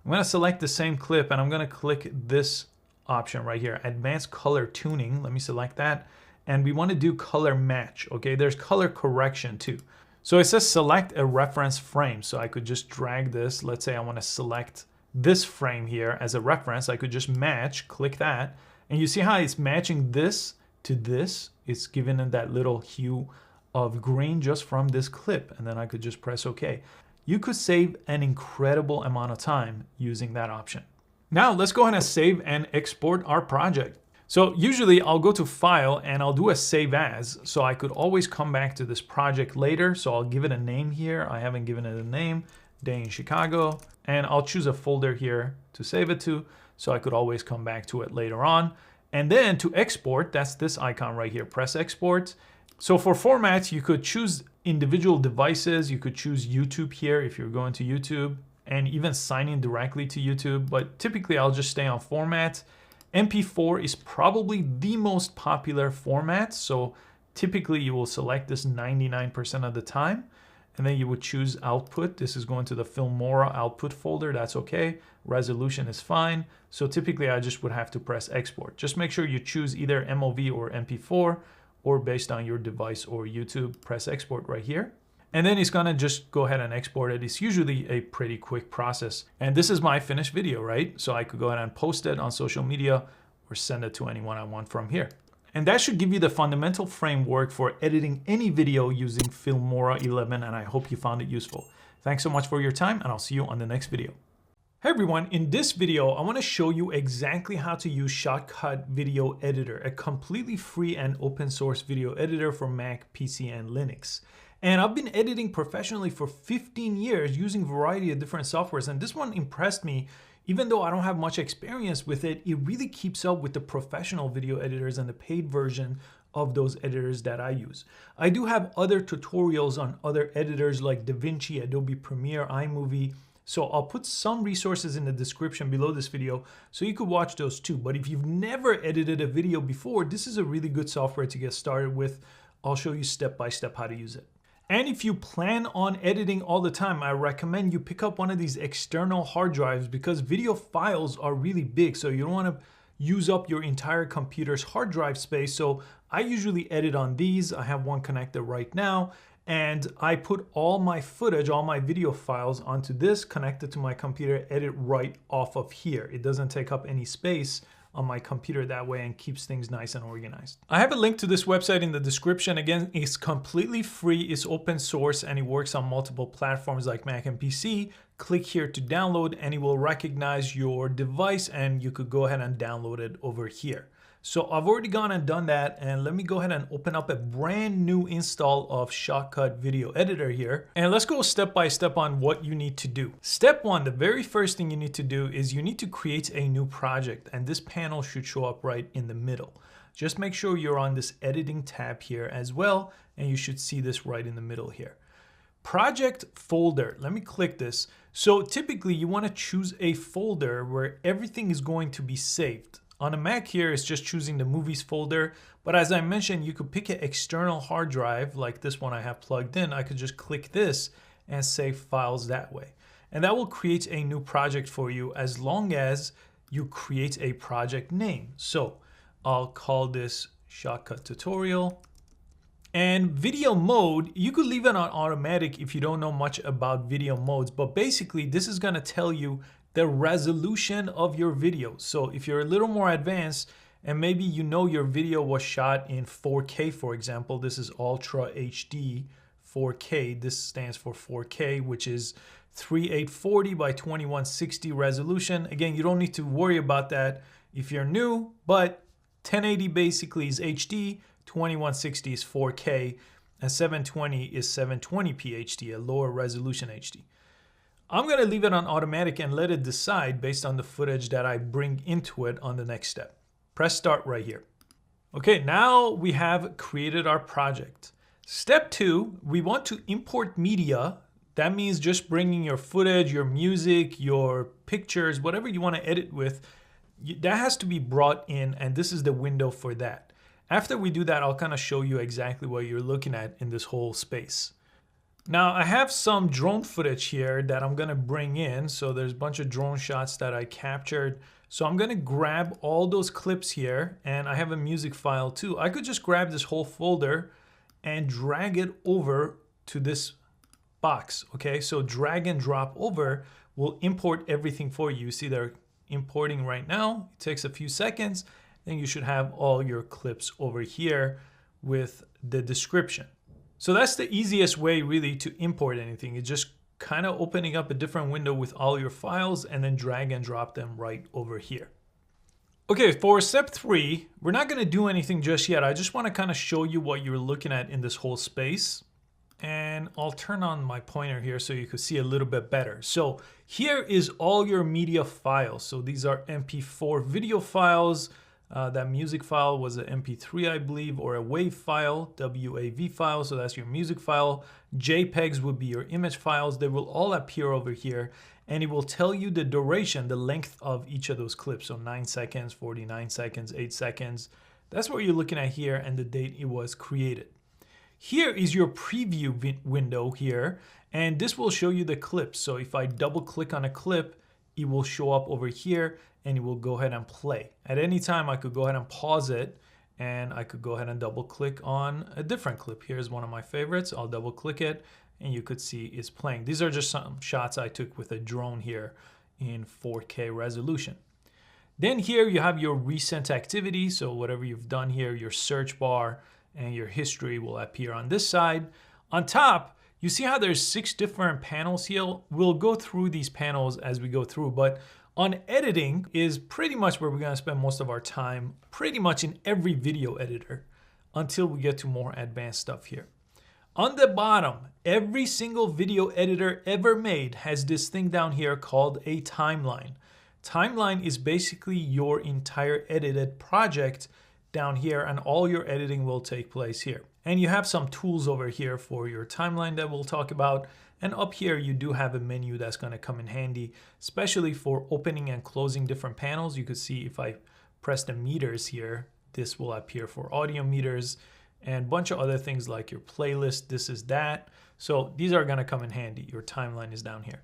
I'm going to select the same clip and I'm going to click this option right here, advanced color tuning. Let me select that. And we want to do color match. Okay, there's color correction too. So it says select a reference frame. So I could just drag this. Let's say I want to select this frame here as a reference. I could just match, click that, and you see how it's matching this to this. It's given in that little hue of green just from this clip, and then I could just press OK. You could save an incredible amount of time using that option. Now let's go ahead and save and export our project. So usually I'll go to File and I'll do a Save As, so I could always come back to this project later. So I'll give it a name here. I haven't given it a name. Day in Chicago, and I'll choose a folder here to save it to, so I could always come back to it later on. And then to export, that's this icon right here, press export. So for formats, you could choose individual devices, you could choose YouTube here if you're going to YouTube, and even sign in directly to YouTube, but typically I'll just stay on format. MP4 is probably the most popular format, so typically you will select this 99% of the time. And then you would choose output. This is going to the Filmora output folder. That's okay. Resolution is fine. So typically I just would have to press export. Just make sure you choose either MOV or MP4, or based on your device or YouTube, press export right here. And then it's gonna just go ahead and export it. It's usually a pretty quick process. And this is my finished video, right? So I could go ahead and post it on social media or send it to anyone I want from here. And that should give you the fundamental framework for editing any video using Filmora 11, and I hope you found it useful. Thanks so much for your time, and I'll see you on the next video. Hey everyone, in this video, I want to show you exactly how to use Shotcut Video Editor, a completely free and open source video editor for Mac, PC, and Linux. And I've been editing professionally for 15 years using a variety of different softwares, and this one impressed me. Even though I don't have much experience with it, it really keeps up with the professional video editors and the paid version of those editors that I use. I do have other tutorials on other editors like DaVinci, Adobe Premiere, iMovie. So I'll put some resources in the description below this video so you could watch those too. But if you've never edited a video before, this is a really good software to get started with. I'll show you step by step how to use it. And if you plan on editing all the time, I recommend you pick up one of these external hard drives because video files are really big. So you don't want to use up your entire computer's hard drive space. So I usually edit on these. I have one connected right now. And I put all my footage, all my video files onto this, connected to my computer, edit right off of here. It doesn't take up any space on my computer that way and keeps things nice and organized. I have a link to this website in the description. Again, it's completely free, it's open source, and it works on multiple platforms like Mac and PC. Click here to download and it will recognize your device and you could go ahead and download it over here. So I've already gone and done that, and let me go ahead and open up a brand new install of Shotcut video editor here. And let's go step by step on what you need to do. Step one, the very first thing you need to do is you need to create a new project, and this panel should show up right in the middle. Just make sure you're on this editing tab here as well, and you should see this right in the middle here. Project folder, let me click this. So typically you want to choose a folder where everything is going to be saved. On a Mac here, it's just choosing the movies folder. But as I mentioned, you could pick an external hard drive like this one I have plugged in. I could just click this and save files that way. And that will create a new project for you as long as you create a project name. So I'll call this Shotcut tutorial. And video mode, you could leave it on automatic if you don't know much about video modes. But basically, this is going to tell you the resolution of your video. So if you're a little more advanced and maybe you know your video was shot in 4K, for example, this is Ultra HD 4K. This stands for 4K, which is 3840 by 2160 resolution. Again, you don't need to worry about that if you're new, but 1080 basically is HD, 2160 is 4K, and 720 is 720p HD, a lower resolution HD. I'm going to leave it on automatic and let it decide based on the footage that I bring into it on the next step. Press start right here. Okay, now we have created our project. Step two, we want to import media. That means just bringing your footage, your music, your pictures, whatever you want to edit with, that has to be brought in, and this is the window for that. After we do that, I'll kind of show you exactly what you're looking at in this whole space. Now I have some drone footage here that I'm gonna bring in. So there's a bunch of drone shots that I captured. So I'm gonna grab all those clips here, and I have a music file too. I could just grab this whole folder and drag it over to this box, okay? So drag and drop over will import everything for you. See they're importing right now. It takes a few seconds, then you should have all your clips over here with the description. So that's the easiest way really to import anything. It's just kind of opening up a different window with all your files and then drag and drop them right over here. Okay, for step three, we're not going to do anything just yet. I just want to kind of show you what you're looking at in this whole space. And I'll turn on my pointer here so you can see a little bit better. So here is all your media files. So these are MP4 video files. That music file was an MP3, I believe, or a WAV file, WAV file. So that's your music file. JPEGs would be your image files. They will all appear over here, and it will tell you the duration, the length of each of those clips. So 9 seconds, 49 seconds, 8 seconds. That's what you're looking at here and the date it was created. Here is your preview window here, and this will show you the clips. So if I double click on a clip, it will show up over here and it will go ahead and play. At any time, I could go ahead and pause it, and I could go ahead and double click on a different clip. Here's one of my favorites. I'll double click it and you could see it's playing. These are just some shots I took with a drone here in 4K resolution. Then here you have your recent activity. So whatever you've done here, your search bar and your history will appear on this side. On top, you see how there's 6 different panels here. We'll go through these panels as we go through, but on editing is pretty much where we're going to spend most of our time, pretty much in every video editor until we get to more advanced stuff here. On the bottom, every single video editor ever made has this thing down here called a timeline. Timeline is basically your entire edited project down here, and all your editing will take place here. And you have some tools over here for your timeline that we'll talk about. And up here, you do have a menu that's going to come in handy, especially for opening and closing different panels. You could see if I press the meters here, this will appear for audio meters and a bunch of other things like your playlist. This is that. So these are going to come in handy. Your timeline is down here.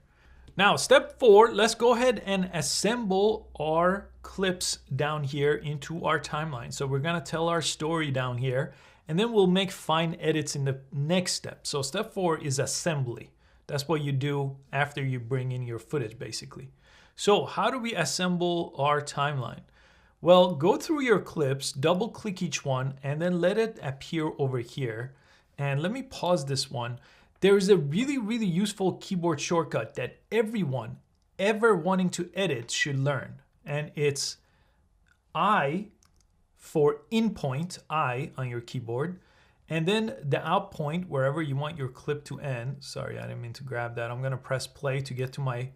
Now, step 4, let's go ahead and assemble our clips down here into our timeline. So we're going to tell our story down here, and then we'll make fine edits in the next step. So step 4 is assembly. That's what you do after you bring in your footage, basically. So how do we assemble our timeline? Well, go through your clips, double click each one, and then let it appear over here. And let me pause this one. There is a really, really useful keyboard shortcut that everyone ever wanting to edit should learn. And it's I for in point, I on your keyboard, and then the out point wherever you want your clip to end. Sorry, I didn't mean to grab that. I'm gonna press play to get to where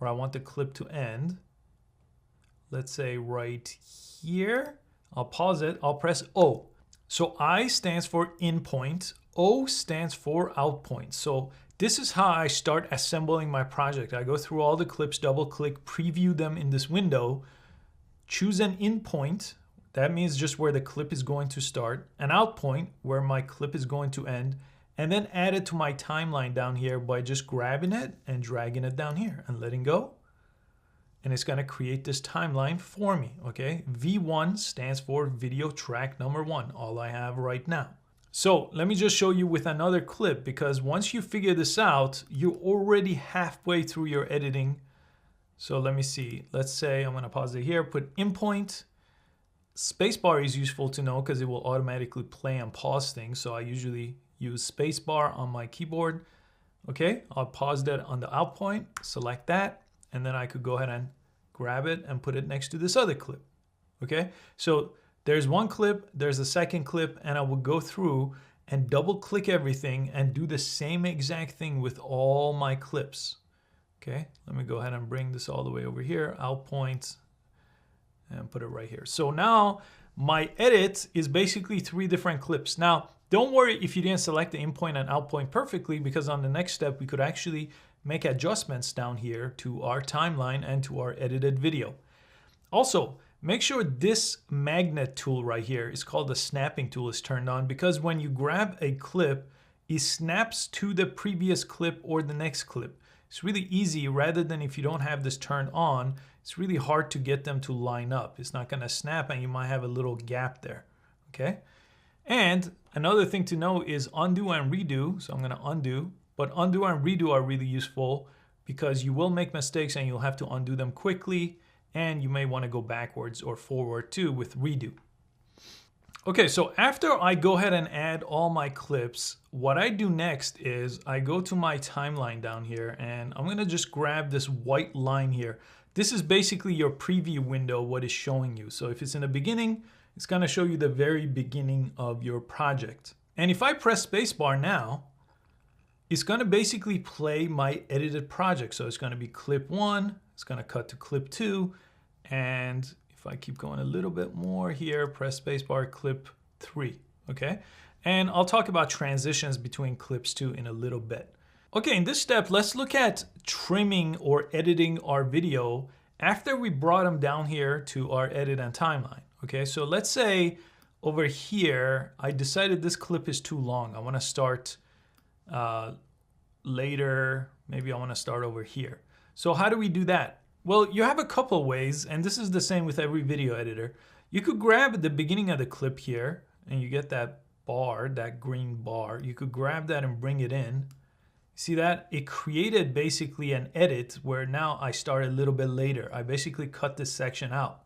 I want the clip to end. Let's say right here. I'll pause it, I'll press O. So I stands for in point, O stands for out point. So this is how I start assembling my project. I go through all the clips, double click, preview them in this window, choose an in point. That means just where the clip is going to start, an out point where my clip is going to end, and then add it to my timeline down here by just grabbing it and dragging it down here and letting go. And it's gonna create this timeline for me, okay? V1 stands for video track number 1, all I have right now. So let me just show you with another clip, because once you figure this out, you're already halfway through your editing. So let me see, let's say I'm gonna pause it here, put in point. Spacebar is useful to know because it will automatically play and pause things. So I usually use spacebar on my keyboard. Okay, I'll pause that on the out point, select that, and then I could go ahead and grab it and put it next to this other clip. Okay, so there's one clip, there's a second clip, and I will go through and double click everything and do the same exact thing with all my clips. Okay, let me go ahead and bring this all the way over here, out point, and put it right here. So now my edit is basically 3 different clips. Now, don't worry if you didn't select the in point and out point perfectly, because on the next step, we could actually make adjustments down here to our timeline and to our edited video. Also, make sure this magnet tool right here is called the snapping tool is turned on, because when you grab a clip, it snaps to the previous clip or the next clip. It's really easy. Rather than if you don't have this turned on, it's really hard to get them to line up. It's not gonna snap and you might have a little gap there, okay? And another thing to know is undo and redo. So I'm gonna undo, but undo and redo are really useful because you will make mistakes and you'll have to undo them quickly, and you may wanna go backwards or forward too with redo. Okay, so after I go ahead and add all my clips, what I do next is I go to my timeline down here and I'm gonna just grab this white line here. This is basically your preview window, what is showing you. So if it's in the beginning, it's gonna show you the very beginning of your project. And if I press spacebar now, it's gonna basically play my edited project. So it's gonna be clip 1, it's gonna cut to clip 2, and if I keep going a little bit more here, press spacebar, clip 3, okay? And I'll talk about transitions between clips too in a little bit. Okay, in this step, let's look at trimming or editing our video after we brought them down here to our edit and timeline, okay? So let's say over here, I decided this clip is too long. I wanna start later, maybe I wanna start over here. So how do we do that? Well, you have a couple ways, and this is the same with every video editor. You could grab the beginning of the clip here, and you get that bar, that green bar. You could grab that and bring it in. See that? It created basically an edit where now I start a little bit later. I basically cut this section out.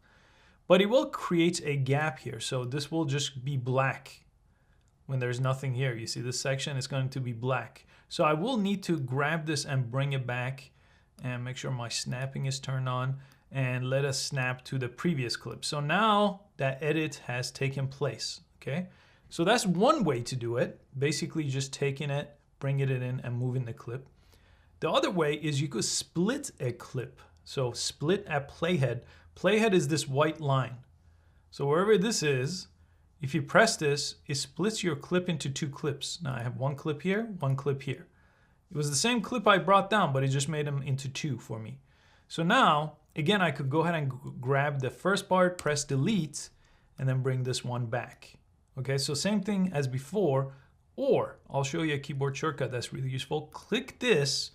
But it will create a gap here, so this will just be black when there's nothing here. You see this section is going to be black. So I will need to grab this and bring it back and make sure my snapping is turned on, and let us snap to the previous clip. So now that edit has taken place, okay? So that's one way to do it, basically just taking it, bringing it in and moving the clip. The other way is you could split a clip. So split at playhead. Playhead is this white line. So wherever this is, if you press this, it splits your clip into 2 clips. Now I have one clip here, one clip here. It was the same clip I brought down, but it just made them into 2 for me. So now, again, I could go ahead and grab the first part, press delete, and then bring this one back. Okay, so same thing as before, or I'll show you a keyboard shortcut that's really useful. Click this,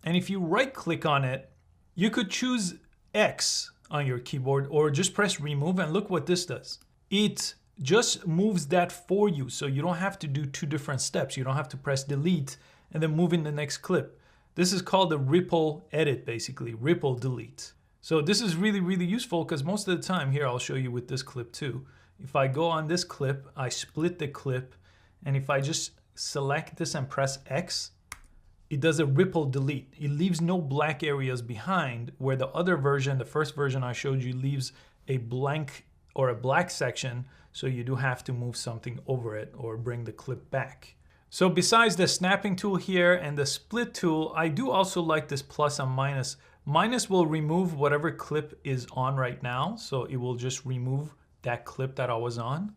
and if you right click on it, you could choose X on your keyboard or just press remove, and look what this does. It just moves that for you, so you don't have to do 2 different steps. You don't have to press delete and then move in the next clip. This is called a ripple edit, basically, ripple delete. So this is really, really useful because most of the time here, I'll show you with this clip too. If I go on this clip, I split the clip, and if I just select this and press X, it does a ripple delete. It leaves no black areas behind, where the other version, the first version I showed you, leaves a blank or a black section, so you do have to move something over it or bring the clip back. So besides the snapping tool here and the split tool, I do also like this plus and minus. Minus will remove whatever clip is on right now, so it will just remove that clip that I was on.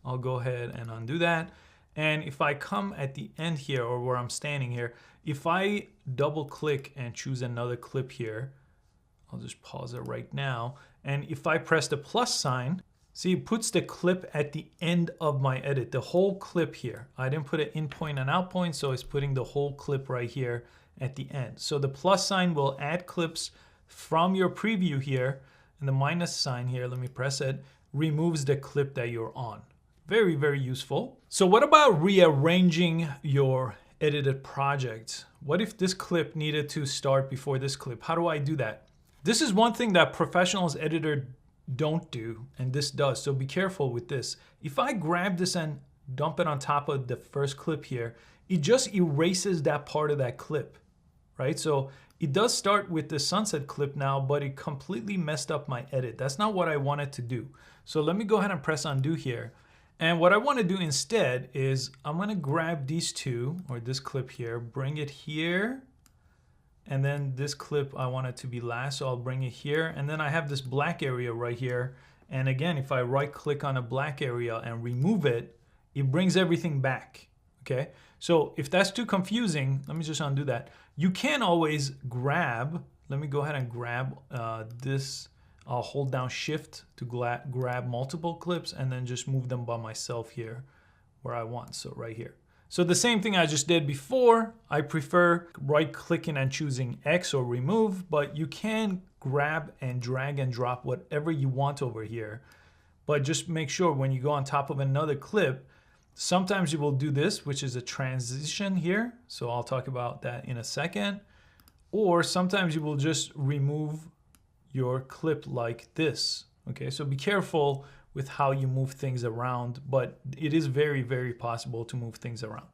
I'll go ahead and undo that. And if I come at the end here, or where I'm standing here, if I double click and choose another clip here, I'll just pause it right now. And if I press the plus sign, see, it puts the clip at the end of my edit, the whole clip here. I didn't put an in point and out point, so it's putting the whole clip right here at the end. So the plus sign will add clips from your preview here, and the minus sign here, let me press it, removes the clip that you're on. Very, very useful. So what about rearranging your edited project? What if this clip needed to start before this clip? How do I do that? This is one thing that professionals editor don't do, and this does, so be careful with this. If I grab this and dump it on top of the first clip here, it just erases that part of that clip, right? So it does start with the sunset clip now, but it completely messed up my edit. That's not what I wanted to do. So let me go ahead and press undo here. And what I want to do instead is I'm going to grab these two, or this clip here, bring it here, and then this clip I want it to be last, so I'll bring it here, and then I have this black area right here. And again, if I right click on a black area and remove it, it brings everything back. Okay, so if that's too confusing, let me just undo that. You can always grab, let me go ahead and grab this. I'll hold down shift to grab multiple clips and then just move them by myself here where I want, so right here. So the same thing I just did before, I prefer right clicking and choosing X or remove, but you can grab and drag and drop whatever you want over here. But just make sure when you go on top of another clip, sometimes you will do this, which is a transition here. So I'll talk about that in a second. Or sometimes you will just remove your clip like this. Okay, so be careful with how you move things around, but it is very, very possible to move things around.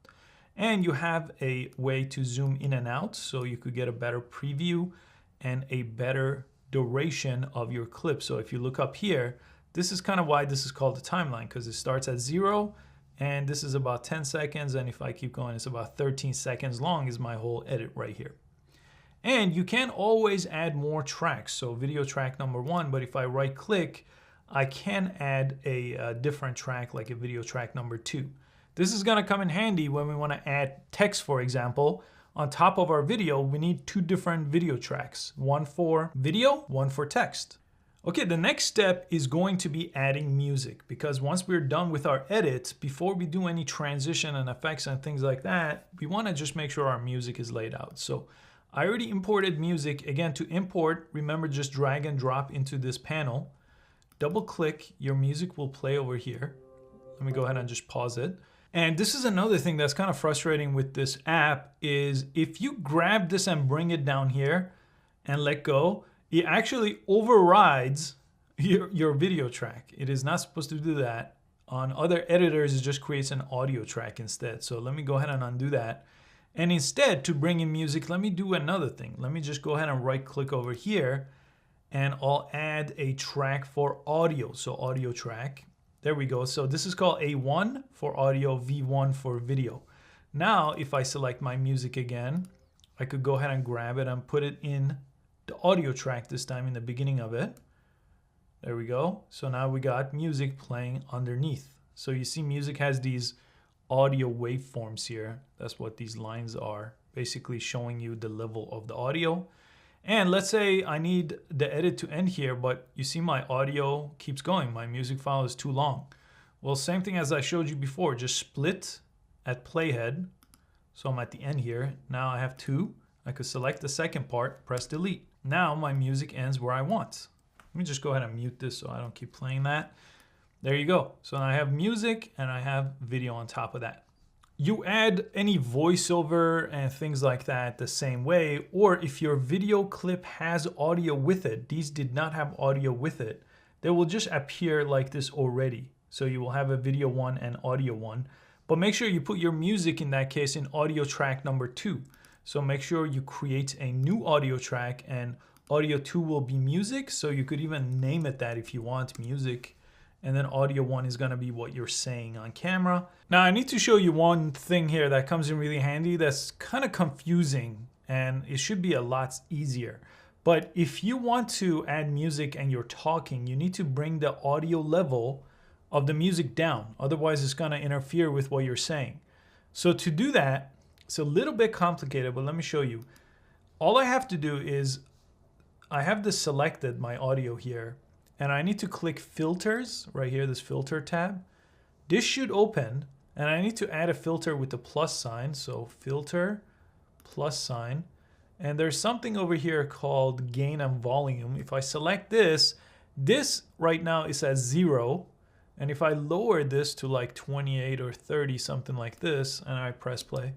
And you have a way to zoom in and out, so you could get a better preview and a better duration of your clip. So if you look up here, this is kind of why this is called a timeline, because it starts at 0 and this is about 10 seconds. And if I keep going, it's about 13 seconds long is my whole edit right here. And you can always add more tracks. So video track number 1, but if I right click, I can add a different track like a video track number 2. This is gonna come in handy when we wanna add text, for example. On top of our video, we need 2 different video tracks, one for video, one for text. Okay, the next step is going to be adding music, because once we're done with our edits, before we do any transition and effects and things like that, we wanna just make sure our music is laid out. So I already imported music. Again, to import, remember, just drag and drop into this panel. Double click, your music will play over here. Let me go ahead and just pause it. And this is another thing that's kind of frustrating with this app is if you grab this and bring it down here and let go, it actually overrides your video track. It is not supposed to do that. On other editors, it just creates an audio track instead. So let me go ahead and undo that. And instead, to bring in music, let me do another thing. Let me just go ahead and right click over here and I'll add a track for audio. So audio track, there we go. So this is called A1 for audio, V1 for video. Now, if I select my music again, I could go ahead and grab it and put it in the audio track this time in the beginning of it. There we go. So now we got music playing underneath. So you see music has these audio waveforms here. That's what these lines are, basically showing you the level of the audio. And let's say I need the edit to end here, but you see my audio keeps going. My music file is too long. Well, same thing as I showed you before, just split at playhead. So I'm at the end here. Now I have 2. I could select the second part, press delete. Now my music ends where I want. Let me just go ahead and mute this so I don't keep playing that. There you go. So I have music and I have video on top of that. You add any voiceover and things like that the same way, or if your video clip has audio with it, these did not have audio with it, they will just appear like this already. So you will have a video one and audio one, but make sure you put your music in that case in audio track number 2. So make sure you create a new audio track, and audio 2 will be music. So you could even name it that if you want, music. And then audio 1 is going to be what you're saying on camera. Now I need to show you one thing here that comes in really handy that's kind of confusing, and it should be a lot easier. But if you want to add music and you're talking, you need to bring the audio level of the music down. Otherwise it's going to interfere with what you're saying. So to do that, it's a little bit complicated, but let me show you. All I have to do is I have this selected, my audio here, and I need to click filters right here, this filter tab. This should open, and I need to add a filter with the plus sign. So filter, plus sign, and there's something over here called gain and volume. If I select this, this right now is at 0. And if I lower this to like 28 or 30, something like this, and I press play,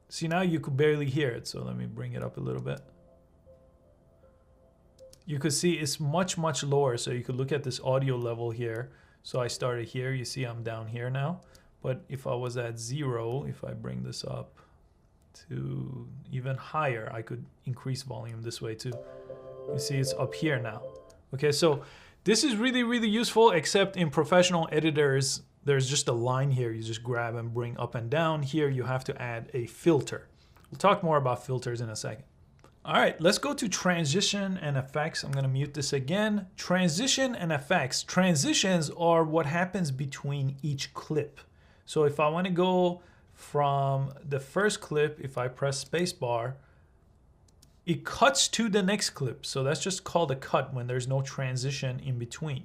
see, now you could barely hear it. So let me bring it up a little bit. You could see it's much, much lower. So you could look at this audio level here. So I started here, you see I'm down here now. But if I was at 0, if I bring this up to even higher, I could increase volume this way too. You see it's up here now. Okay, so this is really, really useful, except in professional editors, there's just a line here. You just grab and bring up and down. Here you have to add a filter. We'll talk more about filters in a second. All right, let's go to transition and effects. I'm gonna mute this again. Transition and effects. Transitions are what happens between each clip. So if I wanna go from the first clip, if I press spacebar, it cuts to the next clip. So that's just called a cut when there's no transition in between.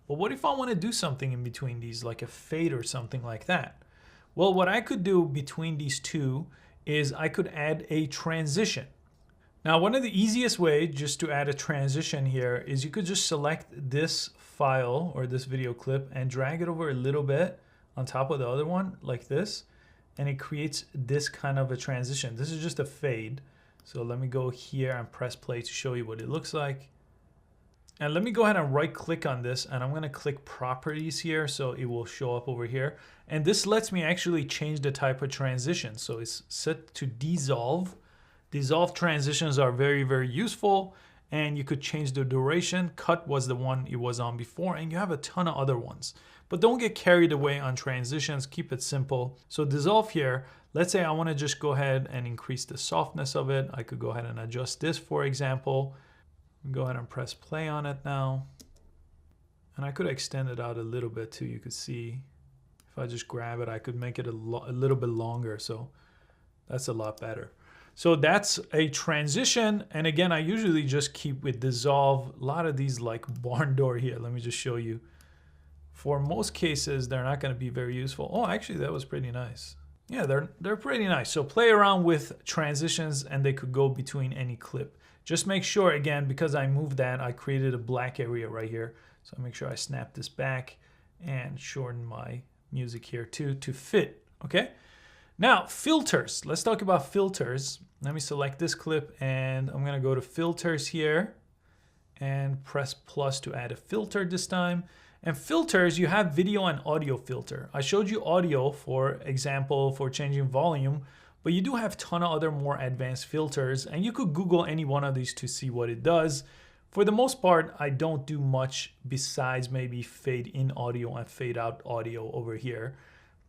But what if I wanna do something in between these, like a fade or something like that? Well, what I could do between these two is I could add a transition. Now, one of the easiest ways just to add a transition here is you could just select this file or this video clip and drag it over a little bit on top of the other one like this, and it creates this kind of a transition. This is just a fade. So let me go here and press play to show you what it looks like. And let me go ahead and right click on this, and I'm gonna click properties here so it will show up over here. And this lets me actually change the type of transition. So it's set to dissolve. Dissolve transitions are very, very useful, and you could change the duration. Cut was the one it was on before, and you have a ton of other ones. But don't get carried away on transitions, keep it simple. So dissolve here, let's say I wanna just go ahead and increase the softness of it. I could go ahead and adjust this, for example. Go ahead and press play on it now. And I could extend it out a little bit too. You could see, if I just grab it, I could make it a little bit longer. So that's a lot better. So that's a transition. And again, I usually just keep with dissolve. A lot of these like barn door here. Let me just show you. For most cases, they're not going to be very useful. Oh, actually, that was pretty nice. Yeah, they're pretty nice. So play around with transitions, and they could go between any clip. Just make sure, again, because I moved that, I created a black area right here. So make sure I snap this back and shorten my music here too to fit, okay? Now, filters. Let's talk about filters. Let me select this clip, and I'm gonna go to filters here and press plus to add a filter this time. And filters, you have video and audio filter. I showed you audio, for example, for changing volume, but you do have a ton of other more advanced filters, and you could Google any one of these to see what it does. For the most part, I don't do much besides maybe fade in audio and fade out audio over here.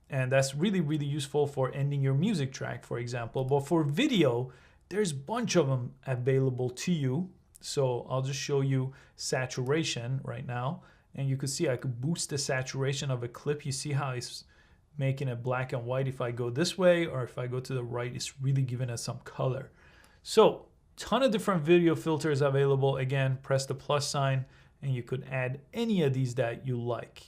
And that's really, really useful for ending your music track, for example. But for video, there's a bunch of them available to you. So I'll just show you saturation right now. And you can see I could boost the saturation of a clip. You see how it's making it black and white if I go this way, or if I go to the right, it's really giving us some color. So ton of different video filters available. Again, press the plus sign and you could add any of these that you like.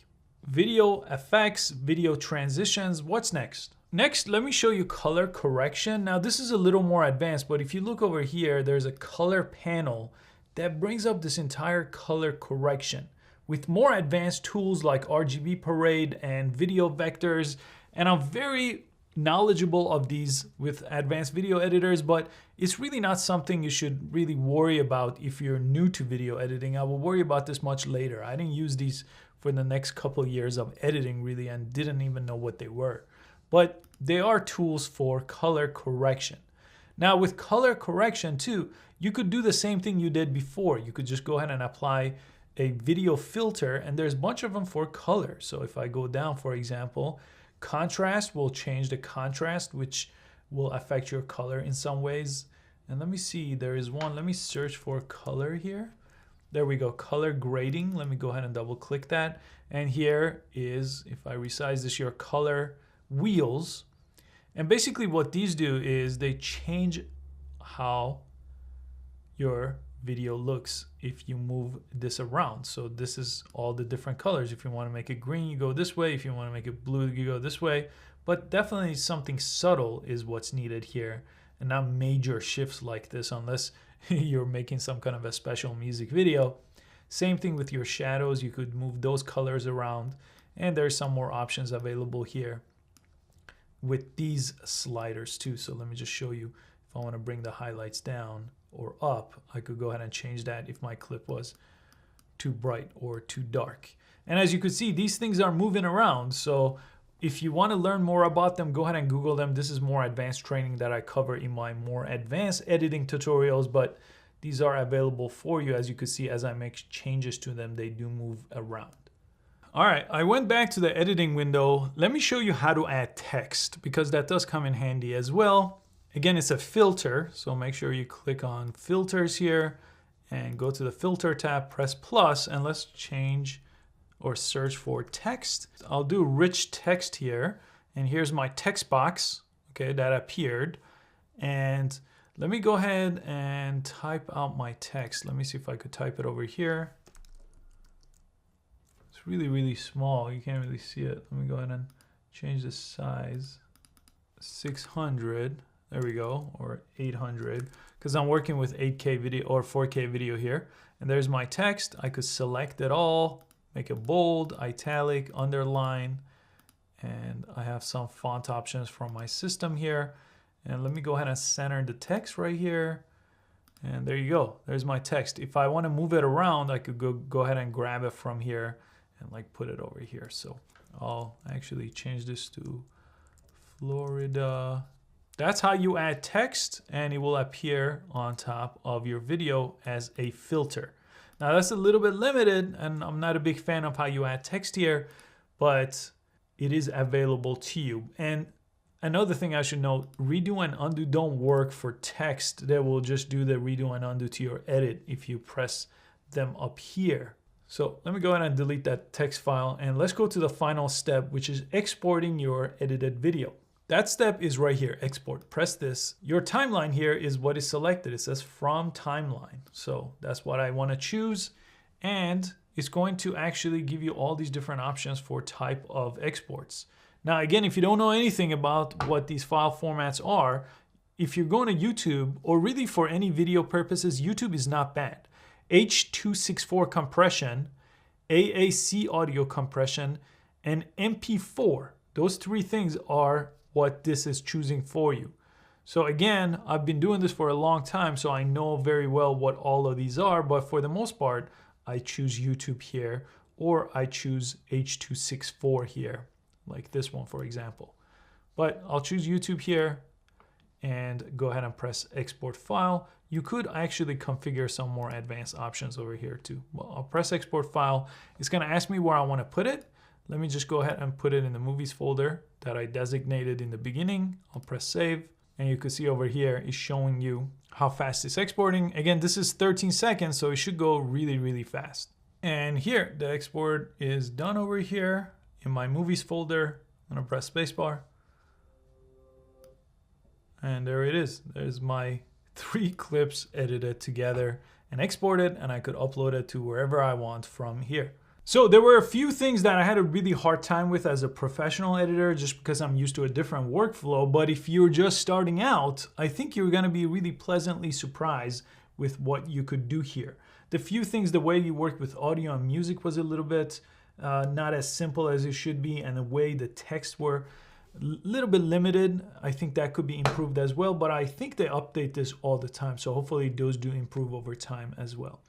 Video effects, video transitions. What's next? Next, let me show you color correction. Now this is a little more advanced, but if you look over here, there's a color panel that brings up this entire color correction. With more advanced tools like RGB Parade and video vectors, And I'm very knowledgeable of these with advanced video editors, but it's really not something you should really worry about if you're new to video editing. I will worry about this much later. I didn't use these for the next couple of years of editing really and didn't even know what they were. But they are tools for color correction. Now with color correction too, you could do the same thing you did before. You could just go ahead and apply a video filter, and there's a bunch of them for color. So if I go down, for example, contrast will change the contrast, which will affect your color in some ways. And let me see, there is one. Let me search for color here. There we go, color grading. Let me go ahead and double click that. And here is, if I resize this, your color wheels. And basically what these do is they change how your video looks if you move this around. So this is all the different colors. If you want to make it green, you go this way. If you want to make it blue, you go this way. But definitely something subtle is what's needed here, and not major shifts like this unless you're making some kind of a special music video. Same thing with your shadows. You could move those colors around, and there's some more options available here with these sliders too. So let me just show you. If I want to bring the highlights down or up, I could go ahead and change that if my clip was too bright or too dark. And as you can see, these things are moving around. So if you want to learn more about them, go ahead and Google them. This is more advanced training that I cover in my more advanced editing tutorials, but these are available for you. As you can see, as I make changes to them, they do move around. All right, I went back to the editing window. Let me show you how to add text, because that does come in handy as well. Again, it's a filter, so make sure you click on filters here and go to the filter tab, press plus, and let's change or search for text. I'll do rich text here, and here's my text box, okay, that appeared. And let me go ahead and type out my text. Let me see if I could type it over here. It's really, really small. You can't really see it. Let me go ahead and change the size. 600. There we go, or 800, because I'm working with 8K video or 4K video here. And there's my text. I could select it all, make it bold, italic, underline, and I have some font options from my system here. And let me go ahead and center the text right here. And there you go, there's my text. If I want to move it around, I could go ahead and grab it from here and like put it over here. So I'll actually change this to Florida. That's how you add text, and it will appear on top of your video as a filter. Now that's a little bit limited, and I'm not a big fan of how you add text here, but it is available to you. And another thing I should note, redo and undo don't work for text. They will just do the redo and undo to your edit if you press them up here. So let me go ahead and delete that text file, and let's go to the final step, which is exporting your edited video. That step is right here, export. Press this. Your timeline here is what is selected. It says from timeline. So that's what I want to choose. And it's going to actually give you all these different options for type of exports. Now, again, if you don't know anything about what these file formats are, if you're going to YouTube, or really for any video purposes, YouTube is not bad. H.264 compression, AAC audio compression, and MP4. Those three things are what this is choosing for you. So again, I've been doing this for a long time, so I know very well what all of these are, but for the most part, I choose YouTube here, or I choose H.264 here, like this one, for example. But I'll choose YouTube here and go ahead and press export file. You could actually configure some more advanced options over here too. Well, I'll press export file. It's gonna ask me where I wanna put it. Let me just go ahead and put it in the movies folder that I designated in the beginning. I'll press save, and you can see over here is showing you how fast it's exporting. Again, this is 13 seconds, so it should go really, really fast. And here, the export is done over here in my movies folder. I'm gonna press spacebar. And there it is. There's my 3 clips edited together and exported, and I could upload it to wherever I want from here. So there were a few things that I had a really hard time with as a professional editor, just because I'm used to a different workflow. But if you're just starting out, I think you're gonna be really pleasantly surprised with what you could do here. The few things, the way you worked with audio and music was a little bit not as simple as it should be, and the way the texts were Little bit limited. I think that could be improved as well, but I think they update this all the time. So hopefully those do improve over time as well.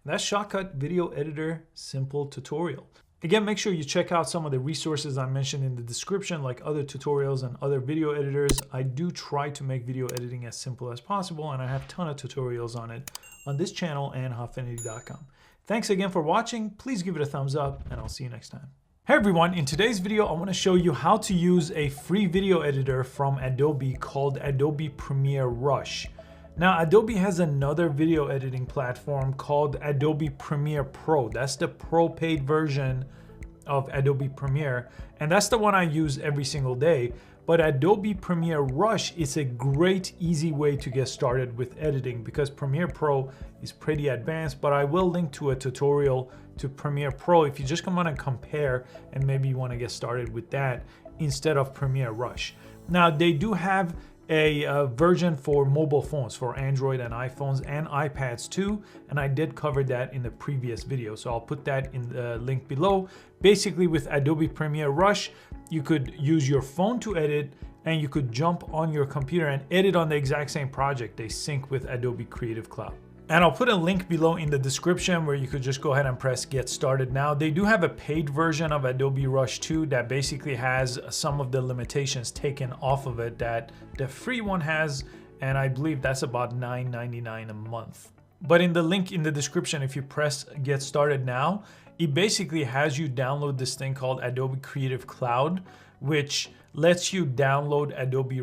And that's Shotcut Video Editor Simple Tutorial. Again, make sure you check out some of the resources I mentioned in the description, like other tutorials and other video editors. I do try to make video editing as simple as possible, and I have a ton of tutorials on it on this channel and Howfinity.com. Thanks again for watching. Please give it a thumbs up, and I'll see you next time. Hey everyone, in today's video, I want to show you how to use a free video editor from Adobe called Adobe Premiere Rush. Now, Adobe has another video editing platform called Adobe Premiere Pro. That's the pro paid version of Adobe Premiere, and that's the one I use every single day. But Adobe Premiere Rush is a great, easy way to get started with editing because Premiere Pro is pretty advanced, but I will link to a tutorial to Premiere Pro if you just want to compare and maybe you want to get started with that instead of Premiere Rush. Now, they do have a version for mobile phones, for Android and iPhones and iPads too, and I did cover that in the previous video, so I'll put that in the link below. Basically, with Adobe Premiere Rush, you could use your phone to edit, and you could jump on your computer and edit on the exact same project. They sync with Adobe Creative Cloud. And I'll put a link below in the description where you could just go ahead and press get started now. They do have a paid version of Adobe Rush 2 that basically has some of the limitations taken off of it that the free one has, and I believe that's about $9.99 a month. But in the link in the description, if you press get started now, it basically has you download this thing called Adobe Creative Cloud, which lets you download Adobe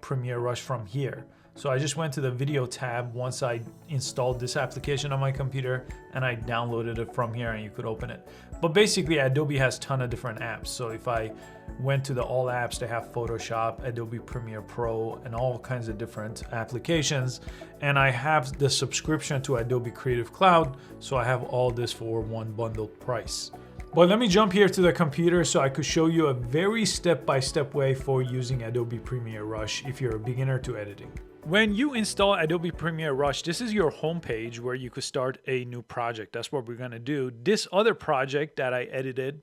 Premiere Rush from here. So I just went to the video tab once I installed this application on my computer, and I downloaded it from here and you could open it. But basically Adobe has a ton of different apps. So if I went to the all apps, they have Photoshop, Adobe Premiere Pro, and all kinds of different applications. And I have the subscription to Adobe Creative Cloud, so I have all this for one bundled price. But let me jump here to the computer so I could show you a very step-by-step way for using Adobe Premiere Rush if you're a beginner to editing. When you install Adobe Premiere Rush, this is your home page where you could start a new project. That's what we're going to do. This other project that I edited,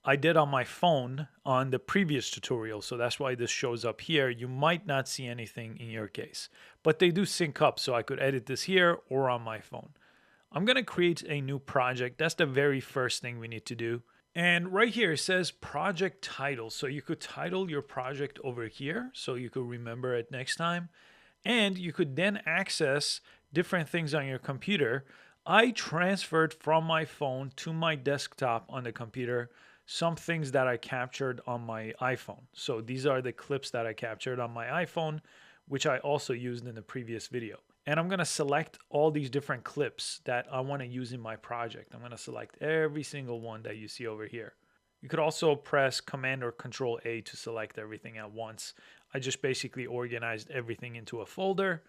I did on my phone on the previous tutorial. So that's why this shows up here. You might not see anything in your case, but they do sync up. So I could edit this here or on my phone. I'm going to create a new project. That's the very first thing we need to do. And right here it says project title. So you could title your project over here so you could remember it next time. And you could then access different things on your computer. I transferred from my phone to my desktop on the computer some things that I captured on my iPhone. So these are the clips that I captured on my iPhone, which I also used in the previous video. And I'm going to select all these different clips that I want to use in my project. I'm going to select every single one that you see over here. You could also press Command or Control A to select everything at once. I just basically organized everything into a folder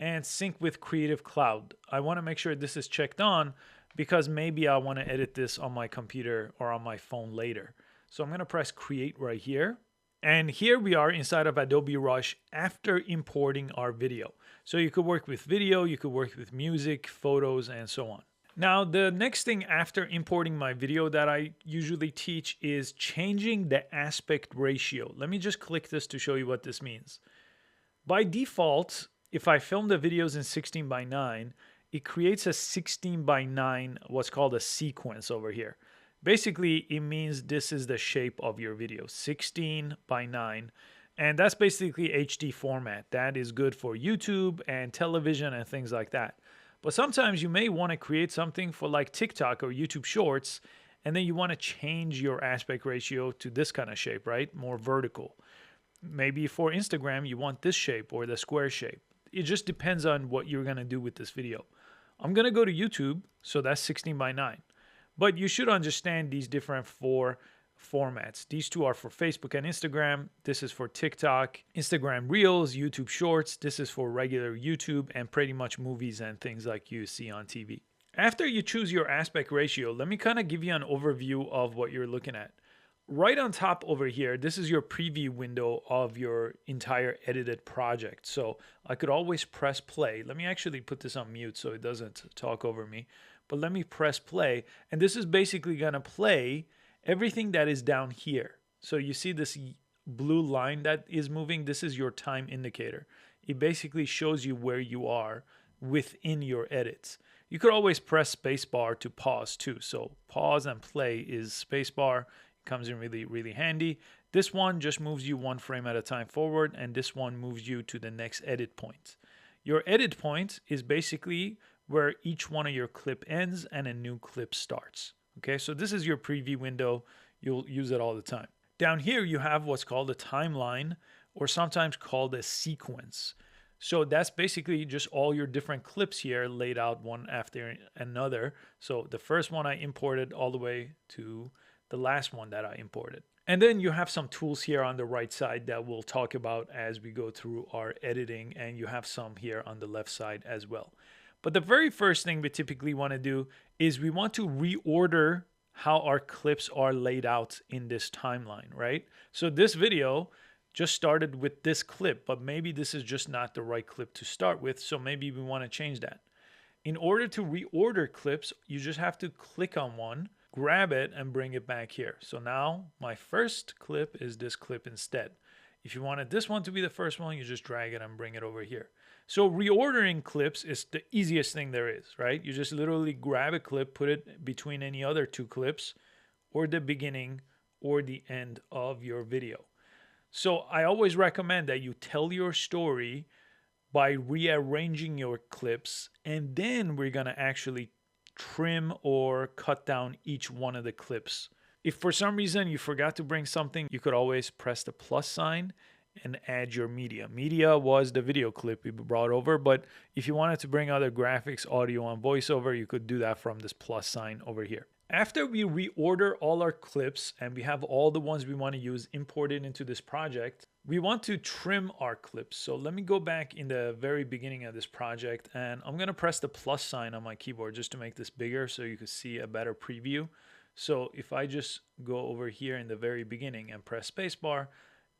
and sync with Creative Cloud. I want to make sure this is checked on because maybe I want to edit this on my computer or on my phone later. So I'm going to press Create right here. And here we are inside of Adobe Rush after importing our video. So you could work with video, you could work with music, photos, and so on. Now, the next thing after importing my video that I usually teach is changing the aspect ratio. Let me just click this to show you what this means. By default, if I film the videos in 16:9, it creates a 16:9, what's called a sequence over here. Basically, it means this is the shape of your video, 16:9. And that's basically HD format. That is good for YouTube and television and things like that. But sometimes you may want to create something for like TikTok or YouTube Shorts, and then you want to change your aspect ratio to this kind of shape, right? More vertical. Maybe for Instagram, you want this shape or the square shape. It just depends on what you're going to do with this video. I'm going to go to YouTube, so that's 16:9. But you should understand these different four formats. These two are for Facebook and Instagram. This is for TikTok, Instagram Reels, YouTube Shorts. This is for regular YouTube and pretty much movies and things like you see on TV. After you choose your aspect ratio, let me kind of give you an overview of what you're looking at. Right on top over here, this is your preview window of your entire edited project. So I could always press play. Let me actually put this on mute so it doesn't talk over me. But let me press play. And this is basically going to play everything that is down here. So you see this blue line that is moving, this is your time indicator. It basically shows you where you are within your edits. You could always press spacebar to pause too. So pause and play is spacebar. It comes in really, really handy. This one just moves you one frame at a time forward, and this one moves you to the next edit point. Your edit point is basically where each one of your clip ends and a new clip starts. Okay, so this is your preview window. You'll use it all the time. Down here, you have what's called a timeline, or sometimes called a sequence. So that's basically just all your different clips here laid out one after another. So the first one I imported all the way to the last one that I imported. And then you have some tools here on the right side that we'll talk about as we go through our editing, and you have some here on the left side as well. But the very first thing we typically want to do is we want to reorder how our clips are laid out in this timeline, right? So this video just started with this clip, but maybe this is just not the right clip to start with, so maybe we want to change that. In order to reorder clips, you just have to click on one, grab it, and bring it back here. So now my first clip is this clip instead. If you wanted this one to be the first one, you just drag it and bring it over here. So reordering clips is the easiest thing there is, right? You just literally grab a clip, put it between any other two clips, or the beginning or the end of your video. So I always recommend that you tell your story by rearranging your clips, and then we're gonna actually trim or cut down each one of the clips. If for some reason you forgot to bring something, you could always press the plus sign and add your media. Media was the video clip we brought over, but if you wanted to bring other graphics, audio, and voiceover, you could do that from this plus sign over here. After we reorder all our clips and we have all the ones we want to use imported into this project, we want to trim our clips. So let me go back in the very beginning of this project, and I'm going to press the plus sign on my keyboard just to make this bigger so you can see a better preview. So if I just go over here in the very beginning and press spacebar,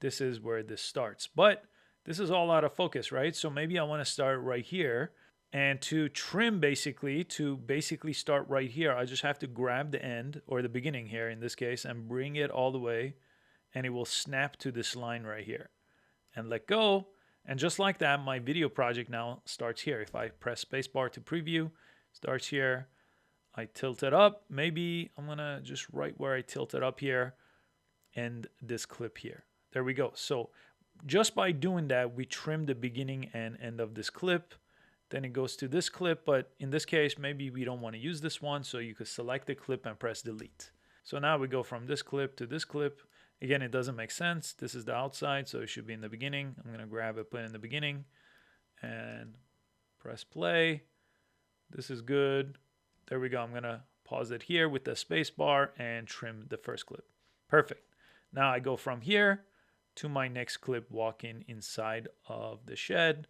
this is where this starts. But this is all out of focus, right? So maybe I want to start right here. And to trim to basically start right here, I just have to grab the end, or the beginning here in this case, and bring it all the way, and it will snap to this line right here. And let go, and just like that, my video project now starts here. If I press spacebar to preview, starts here. I tilt it up. Maybe I'm gonna just right where I tilted up here, and this clip here. There we go. So just by doing that, we trim the beginning and end of this clip. Then it goes to this clip, but in this case, maybe we don't want to use this one, so you could select the clip and press delete. So now we go from this clip to this clip. Again, it doesn't make sense. This is the outside, so it should be in the beginning. I'm going to grab it, put it in the beginning, and press play. This is good. There we go. I'm going to pause it here with the space bar and trim the first clip. Perfect. Now I go from here to my next clip, walking inside of the shed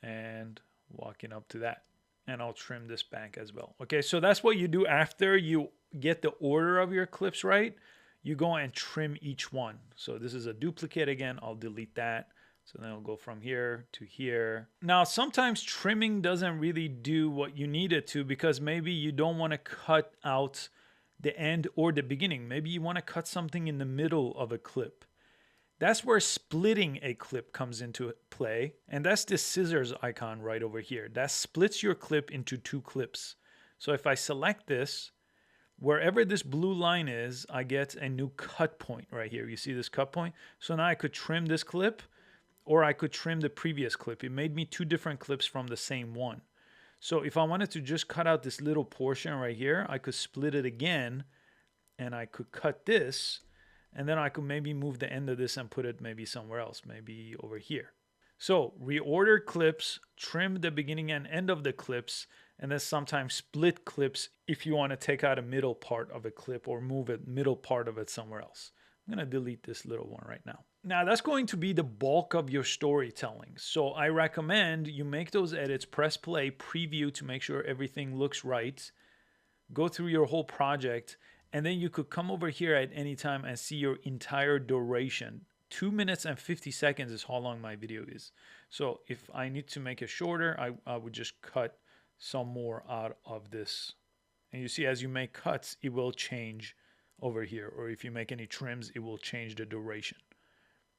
and walking up to that, and I'll trim this back as well. Okay, so that's what you do after you get the order of your clips right. You go and trim each one. So this is a duplicate again. I'll delete that. So then I'll go from here to here. Now, sometimes trimming doesn't really do what you need it to, because maybe you don't want to cut out the end or the beginning. Maybe you want to cut something in the middle of a clip. That's where splitting a clip comes into play, and that's this scissors icon right over here. That splits your clip into two clips. So if I select this, wherever this blue line is, I get a new cut point right here. You see this cut point? So now I could trim this clip, or I could trim the previous clip. It made me two different clips from the same one. So if I wanted to just cut out this little portion right here, I could split it again, and I could cut this, and then I could maybe move the end of this and put it maybe somewhere else, maybe over here. So reorder clips, trim the beginning and end of the clips, and then sometimes split clips if you want to take out a middle part of a clip or move a middle part of it somewhere else. I'm going to delete this little one right now. Now that's going to be the bulk of your storytelling. So I recommend you make those edits, press play, preview to make sure everything looks right, go through your whole project, and then you could come over here at any time and see your entire duration. 2 minutes and 50 seconds is how long my video is. So if I need to make it shorter, I would just cut some more out of this. And you see, as you make cuts, it will change over here. Or if you make any trims, it will change the duration.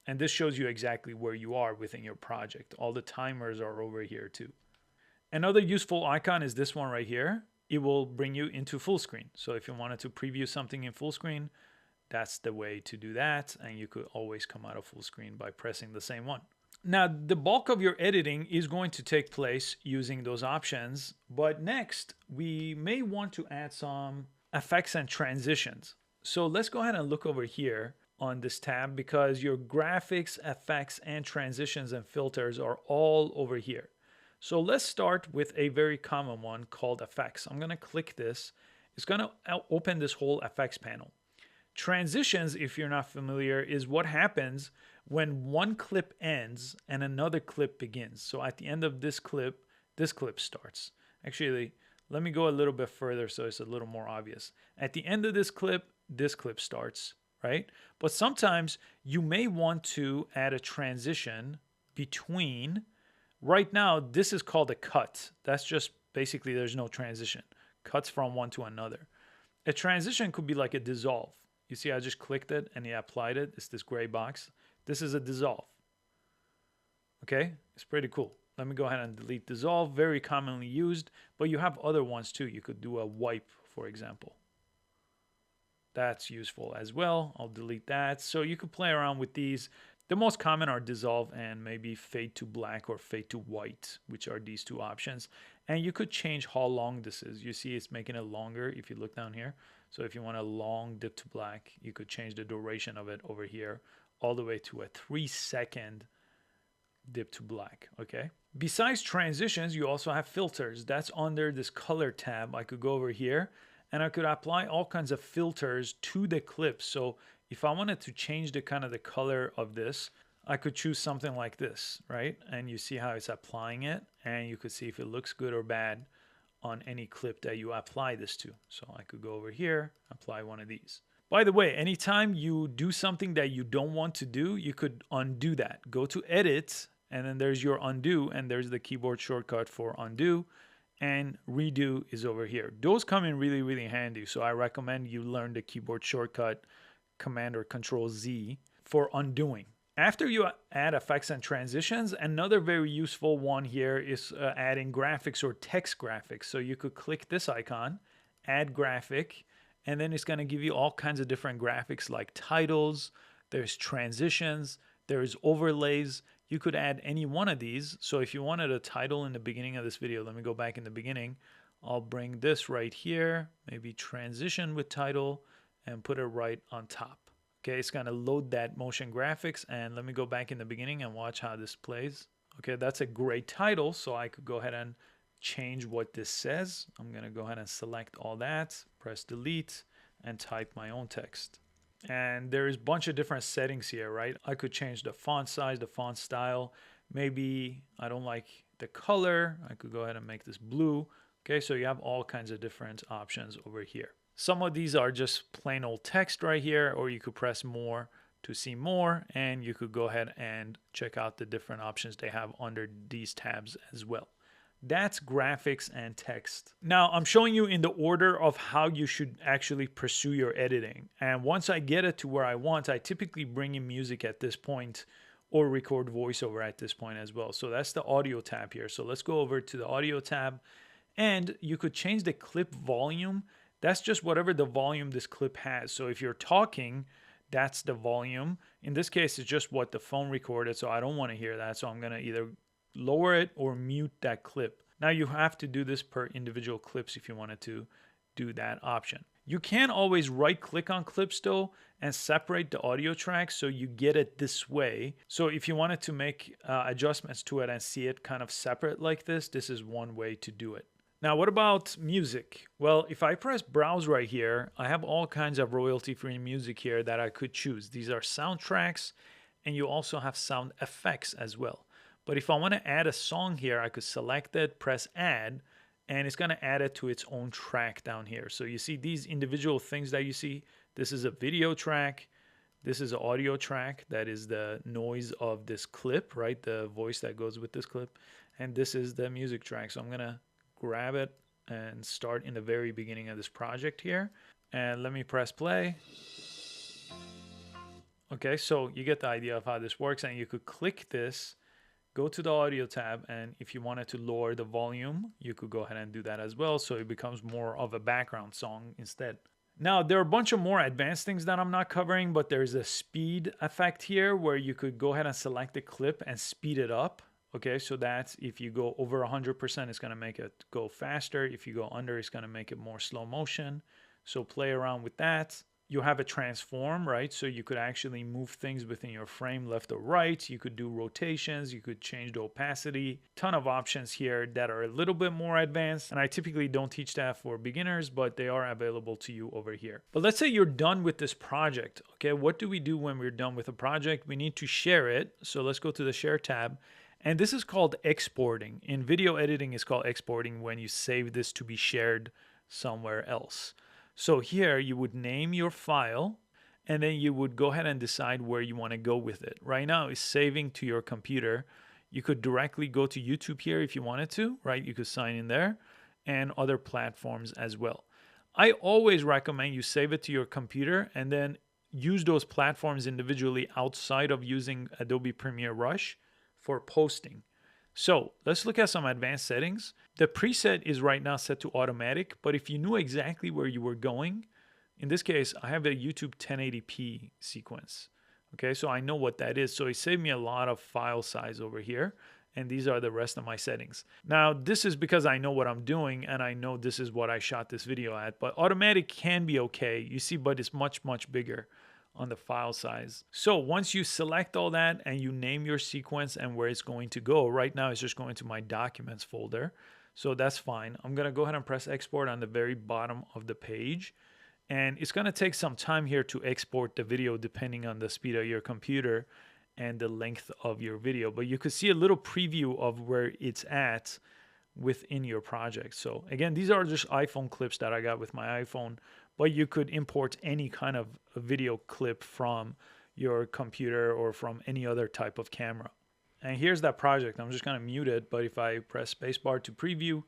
And this shows you exactly where you are within your project. All the timers are over here too. Another useful icon is this one right here. It will bring you into full screen. So if you wanted to preview something in full screen, that's the way to do that. And you could always come out of full screen by pressing the same one. Now, the bulk of your editing is going to take place using those options. But next, we may want to add some effects and transitions. So let's go ahead and look over here on this tab, because your graphics, effects, and transitions and filters are all over here. So let's start with a very common one called effects. I'm going to click this. It's going to open this whole effects panel. Transitions, if you're not familiar, is what happens when one clip ends and another clip begins. So at the end of this clip starts. Actually, let me go a little bit further so it's a little more obvious. At the end of this clip starts, right? But sometimes you may want to add a transition between. Right now, this is called a cut. That's just basically there's no transition. Cuts from one to another. A transition could be like a dissolve. You see, I just clicked it and I applied it. It's this gray box. This is a dissolve. Okay, it's pretty cool. Let me go ahead and delete dissolve. Very commonly used, but you have other ones too. You could do a wipe, for example. That's useful as well. I'll delete that. So you could play around with these. The most common are dissolve and maybe fade to black or fade to white, which are these two options. And you could change how long this is. You see it's making it longer if you look down here. So if you want a long dip to black, you could change the duration of it over here all the way to a 3-second dip to black, okay? Besides transitions, you also have filters. That's under this color tab. I could go over here and I could apply all kinds of filters to the clip. So if I wanted to change the kind of the color of this, I could choose something like this, right? And you see how it's applying it, and you could see if it looks good or bad on any clip that you apply this to. So I could go over here, apply one of these. By the way, anytime you do something that you don't want to do, you could undo that. Go to edit, and then there's your undo, and there's the keyboard shortcut for undo, and redo is over here. Those come in really, really handy. So I recommend you learn the keyboard shortcut Command or Control Z for undoing. After you add effects and transitions, another very useful one here is adding graphics or text graphics. So you could click this icon, add graphic, and then it's going to give you all kinds of different graphics like titles, there's transitions, there's overlays. You could add any one of these. So if you wanted a title in the beginning of this video, let me go back in the beginning. I'll bring this right here, maybe transition with title, and put it right on top. Okay, it's gonna load that motion graphics, and let me go back in the beginning and watch how this plays. Okay, that's a great title, so I could go ahead and change what this says. I'm gonna go ahead and select all that, press delete, and type my own text. And there's a bunch of different settings here, right? I could change the font size, the font style. Maybe I don't like the color. I could go ahead and make this blue. Okay, so you have all kinds of different options over here. Some of these are just plain old text right here, or you could press more to see more, and you could go ahead and check out the different options they have under these tabs as well. That's graphics and text. Now I'm showing you in the order of how you should actually pursue your editing. And once I get it to where I want, I typically bring in music at this point or record voiceover at this point as well. So that's the audio tab here. So let's go over to the audio tab, and you could change the clip volume. That's just whatever the volume this clip has. So if you're talking, that's the volume. In this case, it's just what the phone recorded, so I don't want to hear that. So I'm going to either lower it or mute that clip. Now you have to do this per individual clips if you wanted to do that option. You can always right click on clips though and separate the audio tracks so you get it this way. So if you wanted to make adjustments to it and see it kind of separate like this is one way to do it. Now, what about music? Well, if I press browse right here, I have all kinds of royalty-free music here that I could choose. These are soundtracks, and you also have sound effects as well. But if I want to add a song here, I could select it, press add, and it's going to add it to its own track down here. So you see these individual things that you see. This is a video track. This is an audio track. That is the noise of this clip, right? The voice that goes with this clip. And this is the music track. So I'm going to grab it and start in the very beginning of this project here. And let me press play. Okay, so you get the idea of how this works, and you could click this, go to the audio tab, and if you wanted to lower the volume, you could go ahead and do that as well, so it becomes more of a background song instead. Now, there are a bunch of more advanced things that I'm not covering, but there's a speed effect here where you could go ahead and select the clip and speed it up. Okay, so that's if you go over 100%, it's going to make it go faster. If you go under, it's going to make it more slow motion. So play around with that. You have a transform, right? So you could actually move things within your frame left or right. You could do rotations. You could change the opacity. Ton of options here that are a little bit more advanced. And I typically don't teach that for beginners, but they are available to you over here. But let's say you're done with this project. Okay, what do we do when we're done with a project? We need to share it. So let's go to the share tab. And this is called exporting. In video editing, it's called exporting when you save this to be shared somewhere else. So here you would name your file, and then you would go ahead and decide where you want to go with it. Right now it's saving to your computer. You could directly go to YouTube here if you wanted to, right? You could sign in there, and other platforms as well. I always recommend you save it to your computer and then use those platforms individually outside of using Adobe Premiere Rush for posting. So let's look at some advanced settings. The preset is right now set to automatic, but if you knew exactly where you were going, in this case, I have a YouTube 1080p sequence. Okay, so I know what that is. So it saved me a lot of file size over here. And these are the rest of my settings. Now, this is because I know what I'm doing and I know this is what I shot this video at, but automatic can be okay. You see, but it's much, much bigger on the file size. So once you select all that and you name your sequence and where it's going to go, right now it's just going to my documents folder. So that's fine. I'm gonna go ahead and press export on the very bottom of the page. And it's gonna take some time here to export the video depending on the speed of your computer and the length of your video. But you could see a little preview of where it's at within your project. So again, these are just iPhone clips that I got with my iPhone, but you could import any kind of video clip from your computer or from any other type of camera. And here's that project. I'm just gonna mute it, but if I press spacebar to preview,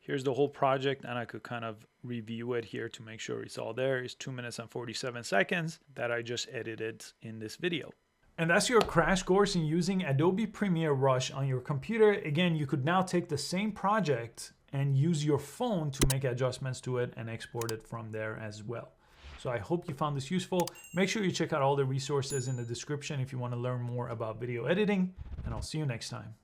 here's the whole project, and I could kind of review it here to make sure it's all there. It's 2 minutes and 47 seconds that I just edited in this video. And that's your crash course in using Adobe Premiere Rush on your computer. Again, you could now take the same project and use your phone to make adjustments to it and export it from there as well. So I hope you found this useful. Make sure you check out all the resources in the description if you want to learn more about video editing, and I'll see you next time.